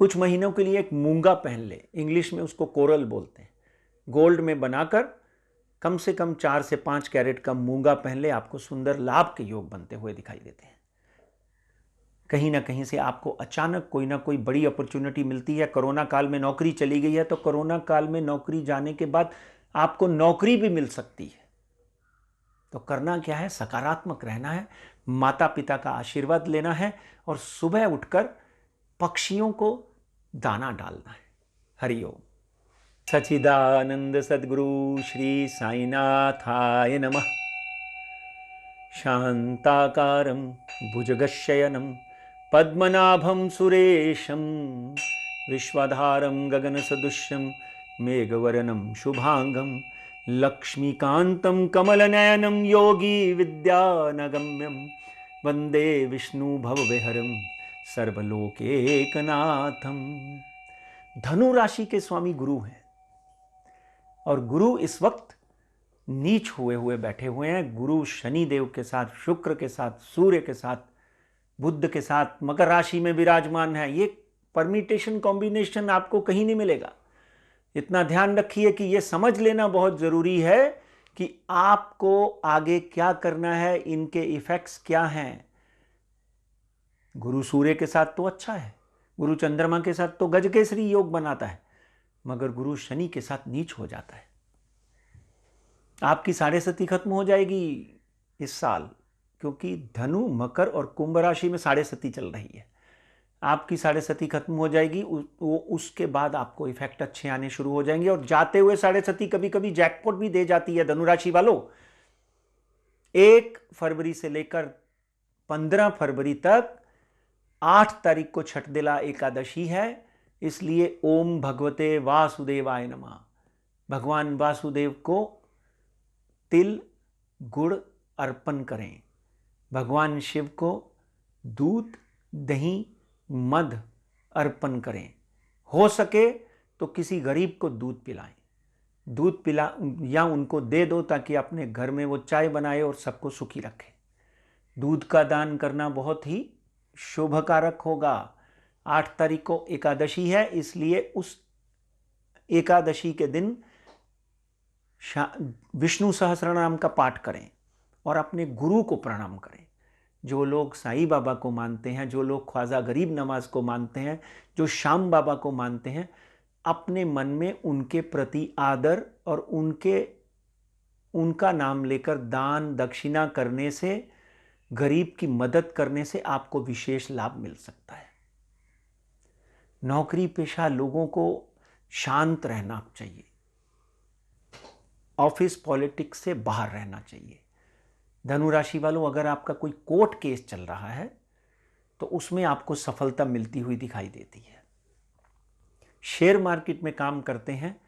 कुछ महीनों के लिए एक मूंगा पहन ले, इंग्लिश में उसको कोरल बोलते हैं, गोल्ड में बनाकर कम से कम 4 से 5 कैरेट का मूंगा पहन ले, आपको सुंदर लाभ के योग बनते हुए दिखाई देते हैं। कहीं ना कहीं से आपको अचानक कोई ना कोई बड़ी अपॉर्चुनिटी मिलती है। कोरोना काल में नौकरी चली गई है तो कोरोना काल में नौकरी जाने के बाद आपको नौकरी भी मिल सकती है। तो करना क्या है, सकारात्मक रहना है, माता पिता का आशीर्वाद लेना है और सुबह उठकर पक्षियों को दाना डालना है। हरिओम। सच्चिदानंद सद्गुरु श्री साईनाथाय नमः। शांताकारं भुजगशयनं पद्मनाभं सुरेशं विश्वधारं गगनसदृशं मेघवर्णं शुभांगं लक्ष्मीकान्तं कमलनयनं योगी विद्यानगम्यं वंदे विष्णु भवविहरं सर्वलोकैकनाथं। धनु राशि के स्वामी गुरु हैं और गुरु इस वक्त नीच हुए बैठे हुए हैं। गुरु शनि देव के साथ, शुक्र के साथ, सूर्य के साथ, बुध के साथ मकर राशि में विराजमान है। ये परमिटेशन कॉम्बिनेशन आपको कहीं नहीं मिलेगा। इतना ध्यान रखिए कि ये समझ लेना बहुत जरूरी है कि आपको आगे क्या करना है, इनके इफेक्ट्स क्या हैं। गुरु सूर्य के साथ तो अच्छा है, गुरु चंद्रमा के साथ तो गजकेसरी योग बनाता है, मगर गुरु शनि के साथ नीच हो जाता है। आपकी 6.5 खत्म हो जाएगी इस साल, क्योंकि धनु, मकर और कुंभ राशि में 6.5 चल रही है। आपकी 6.5 खत्म हो जाएगी, उसके बाद आपको इफेक्ट अच्छे आने शुरू हो जाएंगे। और जाते हुए 6.5 कभी कभी जैकपॉट भी दे जाती है धनुराशि वालों। 1 फरवरी से लेकर 15 फरवरी तक 8 तारीख को छठदिला एकादशी है, इसलिए ओम भगवते वासुदेवाय नमः। भगवान वासुदेव को तिल गुड़ अर्पण करें, भगवान शिव को दूध, दही, मध अर्पण करें। हो सके तो किसी गरीब को दूध पिलाएं, दूध पिला या उनको दे दो ताकि अपने घर में वो चाय बनाए और सबको सुखी रखे। दूध का दान करना बहुत ही शुभकारक होगा। 8 तारीख को एकादशी है, इसलिए उस एकादशी के दिन विष्णु सहस्त्रनाम का पाठ करें और अपने गुरु को प्रणाम करें। जो लोग साईं बाबा को मानते हैं, जो लोग ख्वाजा गरीब नवाज को मानते हैं, जो श्याम बाबा को मानते हैं, अपने मन में उनके प्रति आदर और उनका नाम लेकर दान दक्षिणा करने से, गरीब की मदद करने से आपको विशेष लाभ मिल सकता है। नौकरी पेशा लोगों को शांत रहना चाहिए, ऑफिस पॉलिटिक्स से बाहर रहना चाहिए। धनु राशि वालों, अगर आपका कोई कोर्ट केस चल रहा है तो उसमें आपको सफलता मिलती हुई दिखाई देती है। शेयर मार्केट में काम करते हैं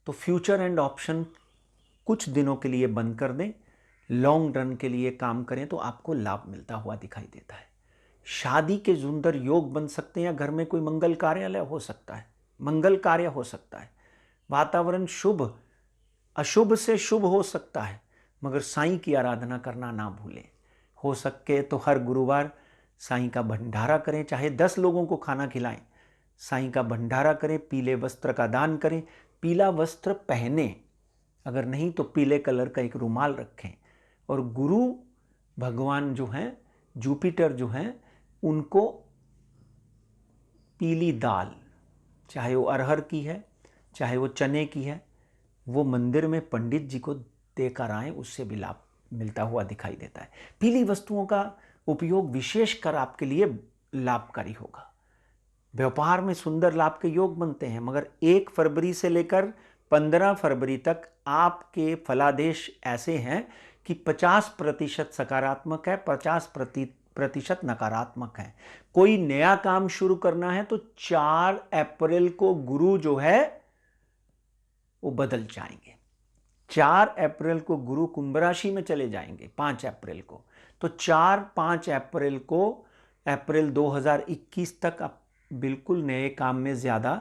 तो फ्यूचर एंड ऑप्शन कुछ दिनों के लिए बंद कर दें, लॉन्ग रन के लिए काम करें तो आपको लाभ मिलता हुआ दिखाई देता है। शादी के सुंदर योग बन सकते हैं, घर में कोई मंगल कार्यालय हो सकता है, मंगल कार्य हो सकता है, वातावरण शुभ अशुभ से शुभ हो सकता है, मगर साईं की आराधना करना ना भूलें। हो सके तो हर गुरुवार साईं का भंडारा करें, चाहे 10 लोगों को खाना खिलाएं, साईं का भंडारा करें, पीले वस्त्र का दान करें, पीला वस्त्र पहने, अगर नहीं तो पीले कलर का एक रुमाल रखें। और गुरु भगवान जो हैं, जुपिटर जो हैं, उनको पीली दाल, चाहे वो अरहर की है चाहे वो चने की है, वो मंदिर में पंडित जी को देकर आएँ, उससे भी लाभ मिलता हुआ दिखाई देता है। पीली वस्तुओं का उपयोग विशेषकर आपके लिए लाभकारी होगा। व्यापार में सुंदर लाभ के योग बनते हैं, मगर 1 फरवरी से लेकर 15 फरवरी तक आपके फलादेश ऐसे हैं कि 50% सकारात्मक है, 50% नकारात्मक है। कोई नया काम शुरू करना है तो 4 अप्रैल को गुरु जो है वो बदल जाएंगे। 4 अप्रैल को गुरु कुंभ राशि में चले जाएंगे, 5 अप्रैल को। तो 4-5 अप्रैल को, अप्रैल 2021 तक आप बिल्कुल नए काम में ज़्यादा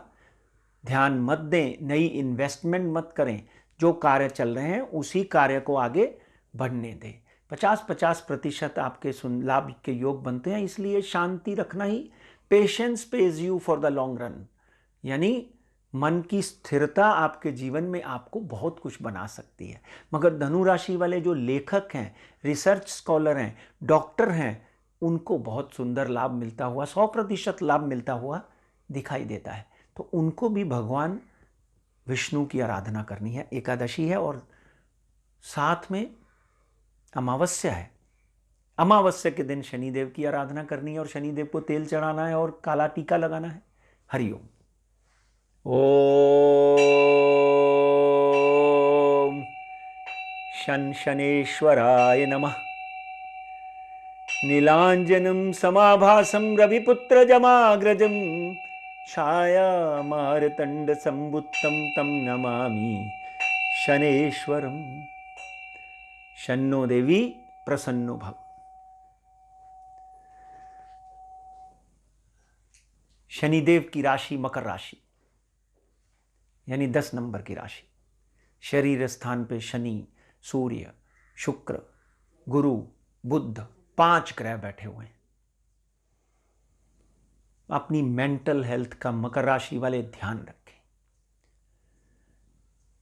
ध्यान मत दें, नई इन्वेस्टमेंट मत करें। जो कार्य चल रहे हैं उसी कार्य को आगे बढ़ने दें। 50-50% आपके लाभ के योग बनते हैं, इसलिए शांति रखना ही, patience pays you for the long run, यानी मन की स्थिरता आपके जीवन में आपको बहुत कुछ बना सकती है। मगर धनु राशि वाले जो लेखक हैं, रिसर्च स्कॉलर हैं, डॉक्टर हैं, उनको बहुत सुंदर लाभ मिलता हुआ, 100% लाभ मिलता हुआ दिखाई देता है। तो उनको भी भगवान विष्णु की आराधना करनी है। एकादशी है और साथ में अमावस्या है। अमावस्या के दिन शनिदेव की आराधना करनी है और शनिदेव को तेल चढ़ाना है और काला टीका लगाना है। हरिओम। ओम शन शनेश्वराय नमः। नीलांजनं समाभासं रविपुत्र जमाग्रजं छायामार्तंड संबुत्तं तं नमामि शनेश्वरम। शन्नो देवी प्रसन्नो भव। शनिदेव की राशि मकर राशि, यानी 10 नंबर की राशि। शरीर स्थान पे शनि, सूर्य, शुक्र, गुरु, बुध, 5 ग्रह बैठे हुए हैं। अपनी मेंटल हेल्थ का मकर राशि वाले ध्यान रखें।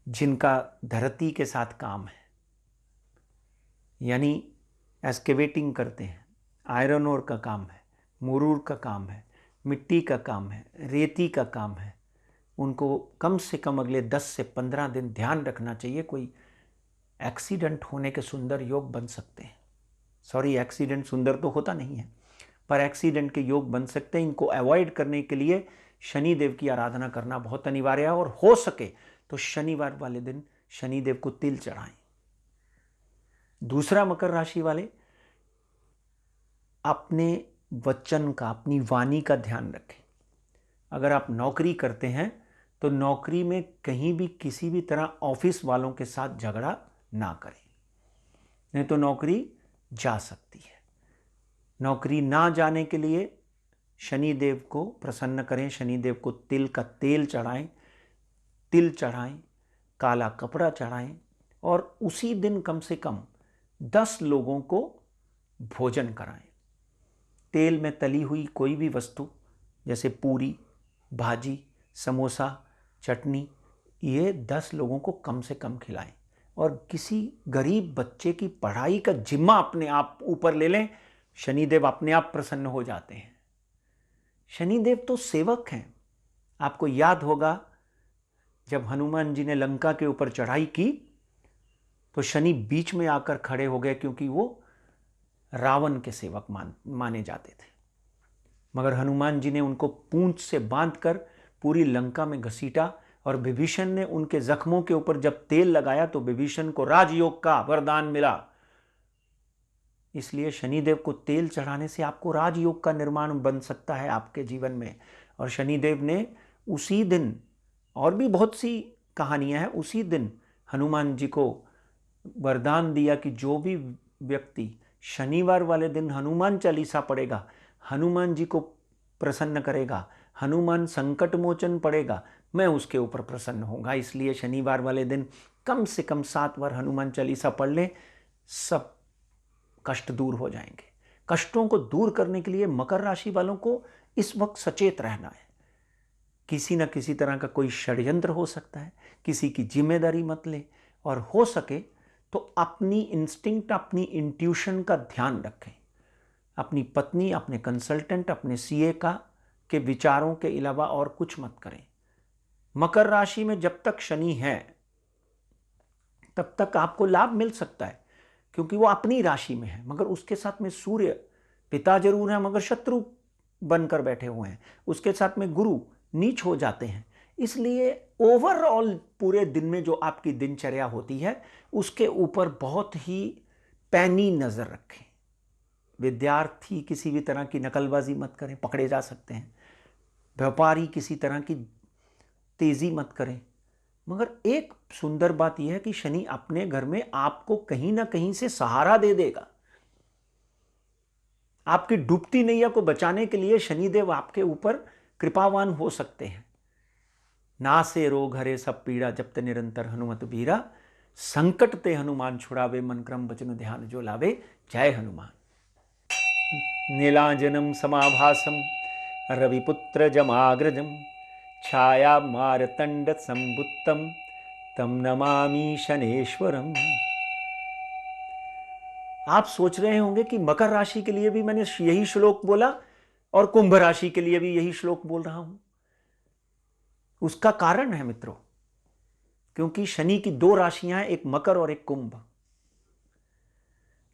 जिनका धरती के साथ काम है, यानी एक्सकेवेटिंग करते हैं, आयरन ओर का काम है, मुरूर का काम है, मिट्टी का काम है, रेती का काम है, उनको कम से कम अगले 10 से 15 दिन ध्यान रखना चाहिए। कोई एक्सीडेंट होने के सुंदर योग बन सकते हैं। सॉरी, एक्सीडेंट सुंदर तो होता नहीं है, पर एक्सीडेंट के योग बन सकते हैं। इनको अवॉइड करने के लिए शनिदेव की आराधना करना बहुत अनिवार्य है और हो सके तो शनिवार वाले दिन शनिदेव को तिल चढ़ाएं। दूसरा, मकर राशि वाले अपने वचन का, अपनी वाणी का ध्यान रखें। अगर आप नौकरी करते हैं तो नौकरी में कहीं भी किसी भी तरह ऑफिस वालों के साथ झगड़ा ना करें, नहीं तो नौकरी जा सकती है। नौकरी ना जाने के लिए शनिदेव को प्रसन्न करें, शनिदेव को तिल का तेल चढ़ाएं, तिल चढ़ाएं, काला कपड़ा चढ़ाएं और उसी दिन कम से कम 10 लोगों को भोजन कराएं। तेल में तली हुई कोई भी वस्तु जैसे पूरी, भाजी, समोसा, चटनी, ये 10 लोगों को कम से कम खिलाएं और किसी गरीब बच्चे की पढ़ाई का जिम्मा अपने आप ऊपर ले लें। शनिदेव अपने आप प्रसन्न हो जाते हैं। शनिदेव तो सेवक हैं। आपको याद होगा जब हनुमान जी ने लंका के ऊपर चढ़ाई की तो शनि बीच में आकर खड़े हो गए, क्योंकि वो रावण के सेवक माने जाते थे। मगर हनुमान जी ने उनको पूंछ से बांधकर पूरी लंका में घसीटा और विभीषण ने उनके जख्मों के ऊपर जब तेल लगाया तो विभीषण को राजयोग का वरदान मिला। इसलिए शनिदेव को तेल चढ़ाने से आपको राजयोग का निर्माण बन सकता है आपके जीवन में। और शनिदेव ने उसी दिन, और भी बहुत सी कहानियां हैं, उसी दिन हनुमान जी को वरदान दिया कि जो भी व्यक्ति शनिवार वाले दिन हनुमान चालीसा पढ़ेगा, हनुमान जी को प्रसन्न करेगा, हनुमान संकट मोचन पढ़ेगा, मैं उसके ऊपर प्रसन्न होऊंगा। इसलिए शनिवार वाले दिन कम से कम 7 बार हनुमान चालीसा पढ़ लें, सब कष्ट दूर हो जाएंगे। कष्टों को दूर करने के लिए मकर राशि वालों को इस वक्त सचेत रहना है। किसी न किसी तरह का कोई षड्यंत्र हो सकता है, किसी की जिम्मेदारी मत ले, और हो सके तो अपनी इंस्टिंक्ट, अपनी इंट्यूशन का ध्यान रखें। अपनी पत्नी, अपने कंसल्टेंट, अपने सीए के विचारों के अलावा और कुछ मत करें। मकर राशि में जब तक शनि है तब तक आपको लाभ मिल सकता है, क्योंकि वो अपनी राशि में है। मगर उसके साथ में सूर्य पिता जरूर है मगर शत्रु बनकर बैठे हुए हैं, उसके साथ में गुरु नीच हो जाते हैं। इसलिए ओवरऑल पूरे दिन में जो आपकी दिनचर्या होती है उसके ऊपर बहुत ही पैनी नजर रखें। विद्यार्थी किसी भी तरह की नकलबाजी मत करें, पकड़े जा सकते हैं। व्यापारी किसी तरह की तेजी मत करें। मगर एक सुंदर बात यह है कि शनि अपने घर में आपको कहीं ना कहीं से सहारा दे देगा। आपकी डूबती नैया को बचाने के लिए शनिदेव आपके ऊपर कृपावान हो सकते हैं। नासे रोग हरे सब पीड़ा, जपते निरंतर हनुमत बीरा, संकट ते हनुमान छुड़ावे, मन क्रम वचन ध्यान जो लावे। जय हनुमान। नीलांजनम समाभासम रविपुत्र जमाग्रजम, छाया मारतंड संबुत्तम, तम नमामि शनेश्वरम। आप सोच रहे होंगे कि मकर राशि के लिए भी मैंने यही श्लोक बोला और कुंभ राशि के लिए भी यही श्लोक बोल रहा हूं। उसका कारण है मित्रों, क्योंकि शनि की 2 राशियां हैं, एक मकर और एक कुंभ।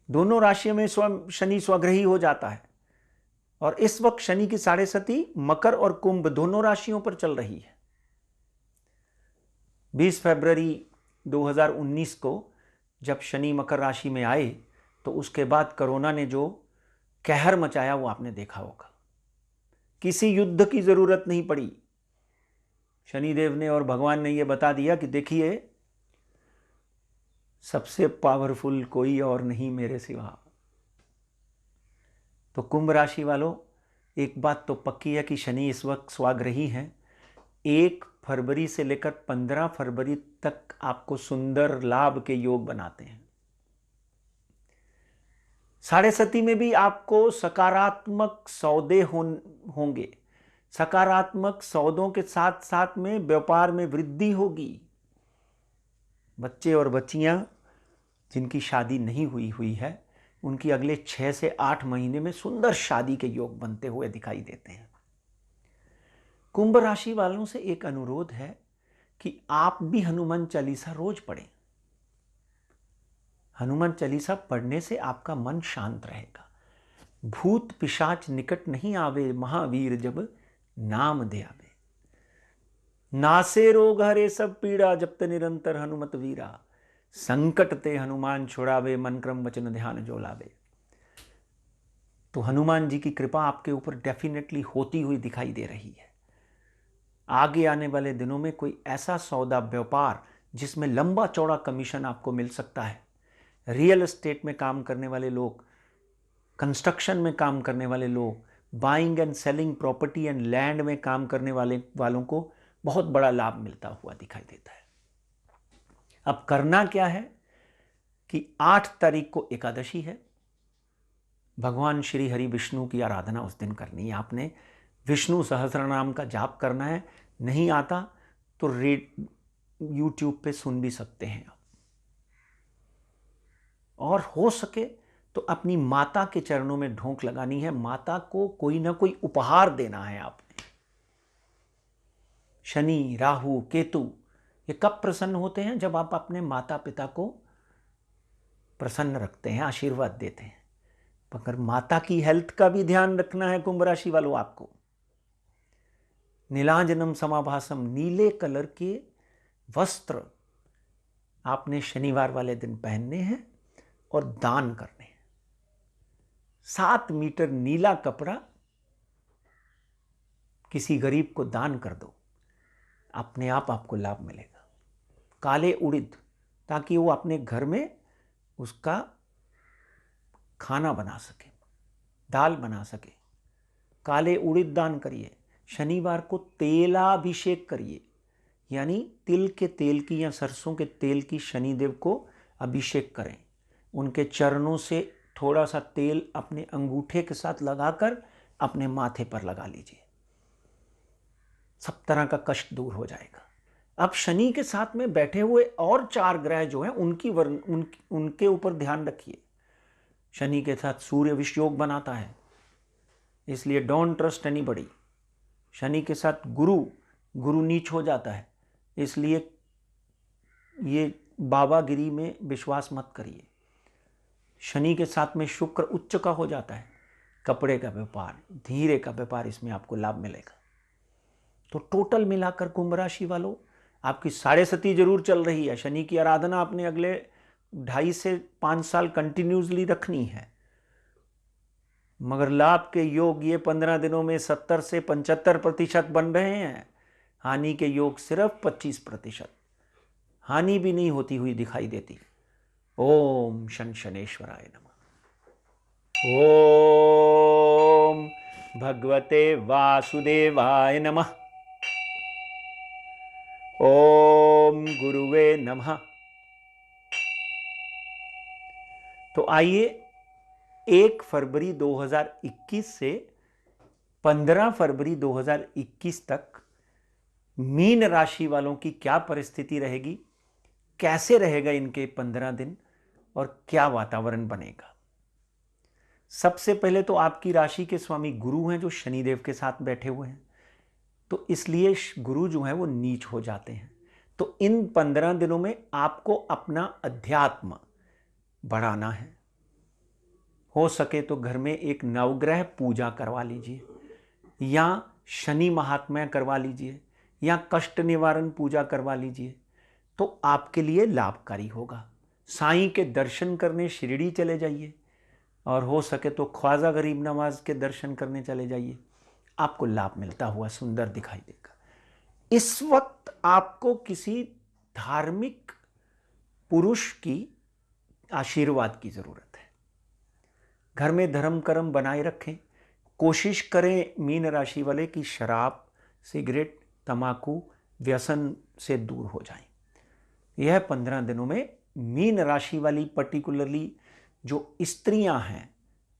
दोनों राशियों में शनि स्वग्रही हो जाता है और इस वक्त शनि की 7.5 मकर और कुंभ दोनों राशियों पर चल रही है। 20 फरवरी 2019 को जब शनि मकर राशि में आए तो उसके बाद कोरोना ने जो कहर मचाया वो आपने देखा होगा। किसी युद्ध की जरूरत नहीं पड़ी। शनिदेव ने और भगवान ने यह बता दिया कि देखिए, सबसे पावरफुल कोई और नहीं मेरे सिवा। तो कुंभ राशि वालों, एक बात तो पक्की है कि शनि इस वक्त स्वाग्रही हैं। 1 फरवरी से लेकर 15 फरवरी तक आपको सुंदर लाभ के योग बनाते हैं। 7.5 में भी आपको सकारात्मक सौदे होंगे। सकारात्मक सौदों के साथ साथ में व्यापार में वृद्धि होगी। बच्चे और बच्चियां जिनकी शादी नहीं हुई है, उनकी अगले 6 से 8 महीने में सुंदर शादी के योग बनते हुए दिखाई देते हैं। कुंभ राशि वालों से एक अनुरोध है कि आप भी हनुमान चालीसा रोज पढ़ें। हनुमान चालीसा पढ़ने से आपका मन शांत रहेगा। भूत पिशाच निकट नहीं आवे, महावीर जब नाम दे आवे। नासे रोग हरे सब पीड़ा, जपते निरंतर हनुमत वीरा, संकट ते हनुमान छुड़ावे, मन क्रम वचन ध्यान जो लावे। तो हनुमान जी की कृपा आपके ऊपर डेफिनेटली होती हुई दिखाई दे रही है। आगे आने वाले दिनों में कोई ऐसा सौदा, व्यापार जिसमें लंबा चौड़ा कमीशन आपको मिल सकता है। रियल एस्टेट में काम करने वाले लोग कंस्ट्रक्शन में काम करने वाले लोग, buying and selling property and land में काम करने वालों को बहुत बड़ा लाभ मिलता हुआ दिखाई देता है। अब करना क्या है कि 8 तारीख को एकादशी है, भगवान श्री हरि विष्णु की आराधना उस दिन करनी है। आपने विष्णु सहस्रनाम का जाप करना है। नहीं आता तो यूट्यूब पे सुन भी सकते हैं आप। और हो सके तो अपनी माता के चरणों में ढोक लगानी है। माता को कोई ना कोई उपहार देना है आपने। शनि, राहु, केतु ये कब प्रसन्न होते हैं? जब आप अपने माता पिता को प्रसन्न रखते हैं, आशीर्वाद देते हैं। मगर माता की हेल्थ का भी ध्यान रखना है कुंभ राशि वालों आपको। नीलांजनम समाभासम, नीले कलर के वस्त्र आपने शनिवार वाले दिन पहनने हैं और दान करने हैं। 7 मीटर नीला कपड़ा किसी गरीब को दान कर दो, अपने आप आपको लाभ मिलेगा। काले उड़द, ताकि वो अपने घर में उसका खाना बना सके, दाल बना सके। काले उड़द दान करिए। शनिवार को तेलाभिषेक करिए, यानी तिल के तेल की या सरसों के तेल की शनिदेव को अभिषेक करें। उनके चरणों से थोड़ा सा तेल अपने अंगूठे के साथ लगाकर अपने माथे पर लगा लीजिए। सब तरह का कष्ट दूर हो जाएगा। अब शनि के साथ में बैठे हुए और 4 ग्रह जो हैं उनके ऊपर ध्यान रखिए। शनि के साथ सूर्य विष योग बनाता है, इसलिए डोंट ट्रस्ट एनीबॉडी। शनि के साथ गुरु नीच हो जाता है, इसलिए ये बाबागिरी में विश्वास मत करिए। शनि के साथ में शुक्र उच्च का हो जाता है। कपड़े का व्यापार, हीरे का व्यापार, इसमें आपको लाभ मिलेगा। तो टोटल मिलाकर कुंभ राशि वालों, आपकी 7.5 जरूर चल रही है। शनि की आराधना आपने अगले 2.5 से 5 साल कंटिन्यूसली रखनी है। मगर लाभ के योग ये 15 दिनों में 70 से 75% बन रहे हैं। हानि के योग सिर्फ 25%। हानि भी नहीं होती हुई दिखाई देती। ओम शनेश्वराय नमः। ओम भगवते वासुदेवाय नमः। ओम गुरुवे नमः। तो आइए 1 फरवरी 2021 से 15 फरवरी 2021 तक मीन राशि वालों की क्या परिस्थिति रहेगी, कैसे रहेगा इनके 15 दिन और क्या वातावरण बनेगा। सबसे पहले तो आपकी राशि के स्वामी गुरु हैं जो शनिदेव के साथ बैठे हुए हैं, तो इसलिए गुरु जो है वो नीच हो जाते हैं। तो इन 15 दिनों में आपको अपना अध्यात्म बढ़ाना है। हो सके तो घर में एक नवग्रह पूजा करवा लीजिए, या शनि महात्म्य करवा लीजिए, या कष्ट निवारण पूजा करवा लीजिए, तो आपके लिए लाभकारी होगा। साईं के दर्शन करने शिरडी चले जाइए, और हो सके तो ख्वाजा गरीब नवाज के दर्शन करने चले जाइए, आपको लाभ मिलता हुआ सुंदर दिखाई देगा। इस वक्त आपको किसी धार्मिक पुरुष की आशीर्वाद की जरूरत है। घर में धर्म कर्म बनाए रखें। कोशिश करें मीन राशि वाले कि शराब, सिगरेट, तंबाकू, व्यसन से दूर हो जाएं। यह 15 दिनों में मीन राशि वाली पर्टिकुलरली जो स्त्रियां हैं,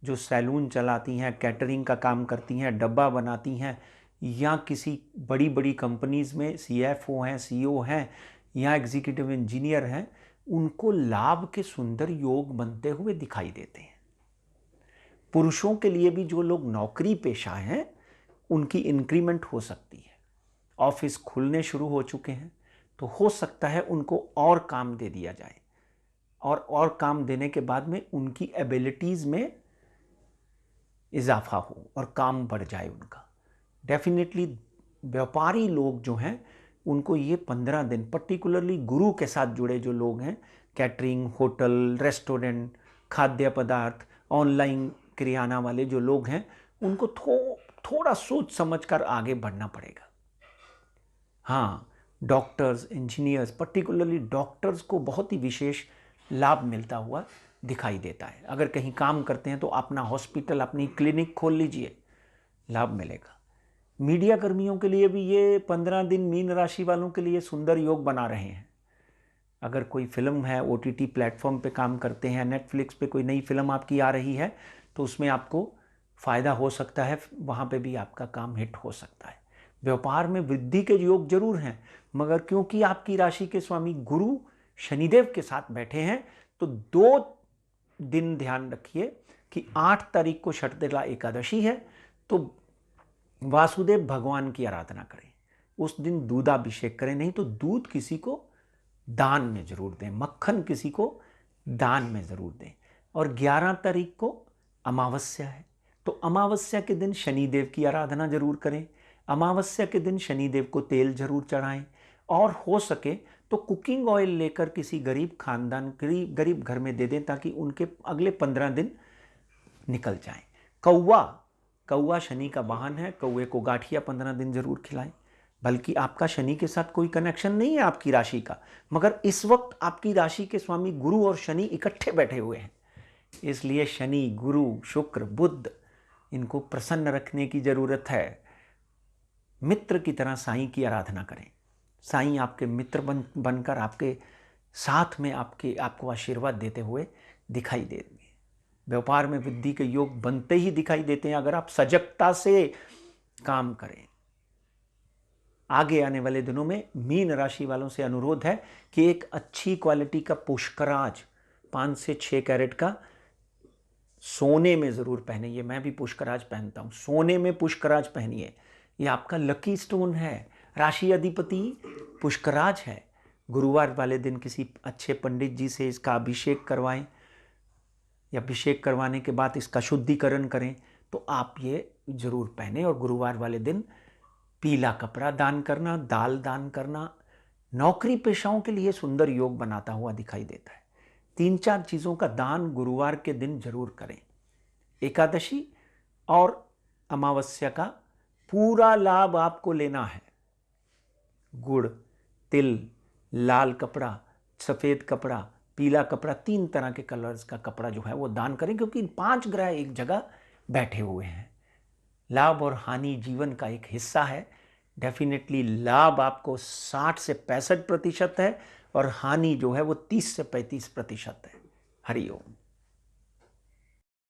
जो सैलून चलाती हैं, कैटरिंग का काम करती हैं, डब्बा बनाती हैं, या किसी बड़ी बड़ी कंपनीज में CFO हैं, CEO हैं, या एग्जीक्यूटिव इंजीनियर हैं, उनको लाभ के सुंदर योग बनते हुए दिखाई देते हैं। पुरुषों के लिए भी जो लोग नौकरी पेशा हैं, उनकी इंक्रीमेंट हो सकती है। ऑफिस खुलने शुरू हो चुके हैं, तो हो सकता है उनको और काम दे दिया जाए, और काम देने के बाद में उनकी एबिलिटीज़ में इजाफा हो और काम बढ़ जाए उनका। डेफिनेटली व्यापारी लोग जो हैं, उनको ये 15 दिन, पर्टिकुलरली गुरु के साथ जुड़े जो लोग हैं, कैटरिंग, होटल, रेस्टोरेंट, खाद्य पदार्थ, ऑनलाइन किराना वाले जो लोग हैं, उनको थोड़ा सोच समझकर आगे बढ़ना पड़ेगा। हाँ, डॉक्टर्स, इंजीनियर्स, पर्टिकुलरली डॉक्टर्स को बहुत ही विशेष लाभ मिलता हुआ दिखाई देता है। अगर कहीं काम करते हैं तो अपना हॉस्पिटल, अपनी क्लिनिक खोल लीजिए, लाभ मिलेगा। मीडिया कर्मियों के लिए भी ये 15 दिन मीन राशि वालों के लिए सुंदर योग बना रहे हैं। अगर कोई फिल्म है, OTT प्लेटफॉर्म पे काम करते हैं, नेटफ्लिक्स पे कोई नई फिल्म आपकी आ रही है तो उसमें आपको फ़ायदा हो सकता है, वहाँ पे भी आपका काम हिट हो सकता है। व्यापार में वृद्धि के योग जरूर हैं, मगर क्योंकि आपकी राशि के स्वामी गुरु शनिदेव के साथ बैठे हैं तो 2 दिन ध्यान रखिए कि 8 तारीख को शतधरा एकादशी है तो वासुदेव भगवान की आराधना करें। उस दिन दूधाभिषेक करें, नहीं तो दूध किसी को दान में जरूर दें, मक्खन किसी को दान में जरूर दें। और 11 तारीख को अमावस्या है तो अमावस्या के दिन शनिदेव की आराधना जरूर करें। अमावस्या के दिन शनिदेव को तेल जरूर चढ़ाएं और हो सके तो कुकिंग ऑयल लेकर किसी गरीब खानदान, गरीब घर में दे दें ताकि उनके अगले 15 दिन निकल जाएं। कौवा शनि का वाहन है, कौवे को गाठिया 15 दिन जरूर खिलाएं। बल्कि आपका शनि के साथ कोई कनेक्शन नहीं है आपकी राशि का, मगर इस वक्त आपकी राशि के स्वामी गुरु और शनि इकट्ठे बैठे हुए हैं, इसलिए शनि, गुरु, शुक्र, बुध, इनको प्रसन्न रखने की जरूरत है। मित्र की तरह साईं की आराधना करें। साईं आपके मित्र बनकर आपके साथ में आपको आशीर्वाद देते हुए दिखाई देंगे। व्यापार में वृद्धि के योग बनते ही दिखाई देते हैं अगर आप सजगता से काम करें। आगे आने वाले दिनों में मीन राशि वालों से अनुरोध है कि एक अच्छी क्वालिटी का पुष्कराज 5 से 6 कैरेट का सोने में जरूर पहनिए। मैं भी पुष्कराज पहनता हूं, सोने में पुष्कराज पहनिए, ये आपका लकी स्टोन है। राशि अधिपति पुष्कराज है। गुरुवार वाले दिन किसी अच्छे पंडित जी से इसका अभिषेक करवाएं या अभिषेक करवाने के बाद इसका शुद्धिकरण करें तो आप ये जरूर पहने। और गुरुवार वाले दिन पीला कपड़ा दान करना, दाल दान करना नौकरी पेशाओं के लिए सुंदर योग बनाता हुआ दिखाई देता है। 3-4 चीज़ों का दान गुरुवार के दिन जरूर करें। एकादशी और अमावस्या का पूरा लाभ आपको लेना है। गुड़, तिल, लाल कपड़ा, सफ़ेद कपड़ा, पीला कपड़ा, 3 तरह के कलर्स का कपड़ा जो है वो दान करें, क्योंकि 5 ग्रह एक जगह बैठे हुए हैं। लाभ और हानि जीवन का एक हिस्सा है। डेफिनेटली लाभ आपको 60 से 65% है और हानि जो है वो 30 से 35% है। हरिओम।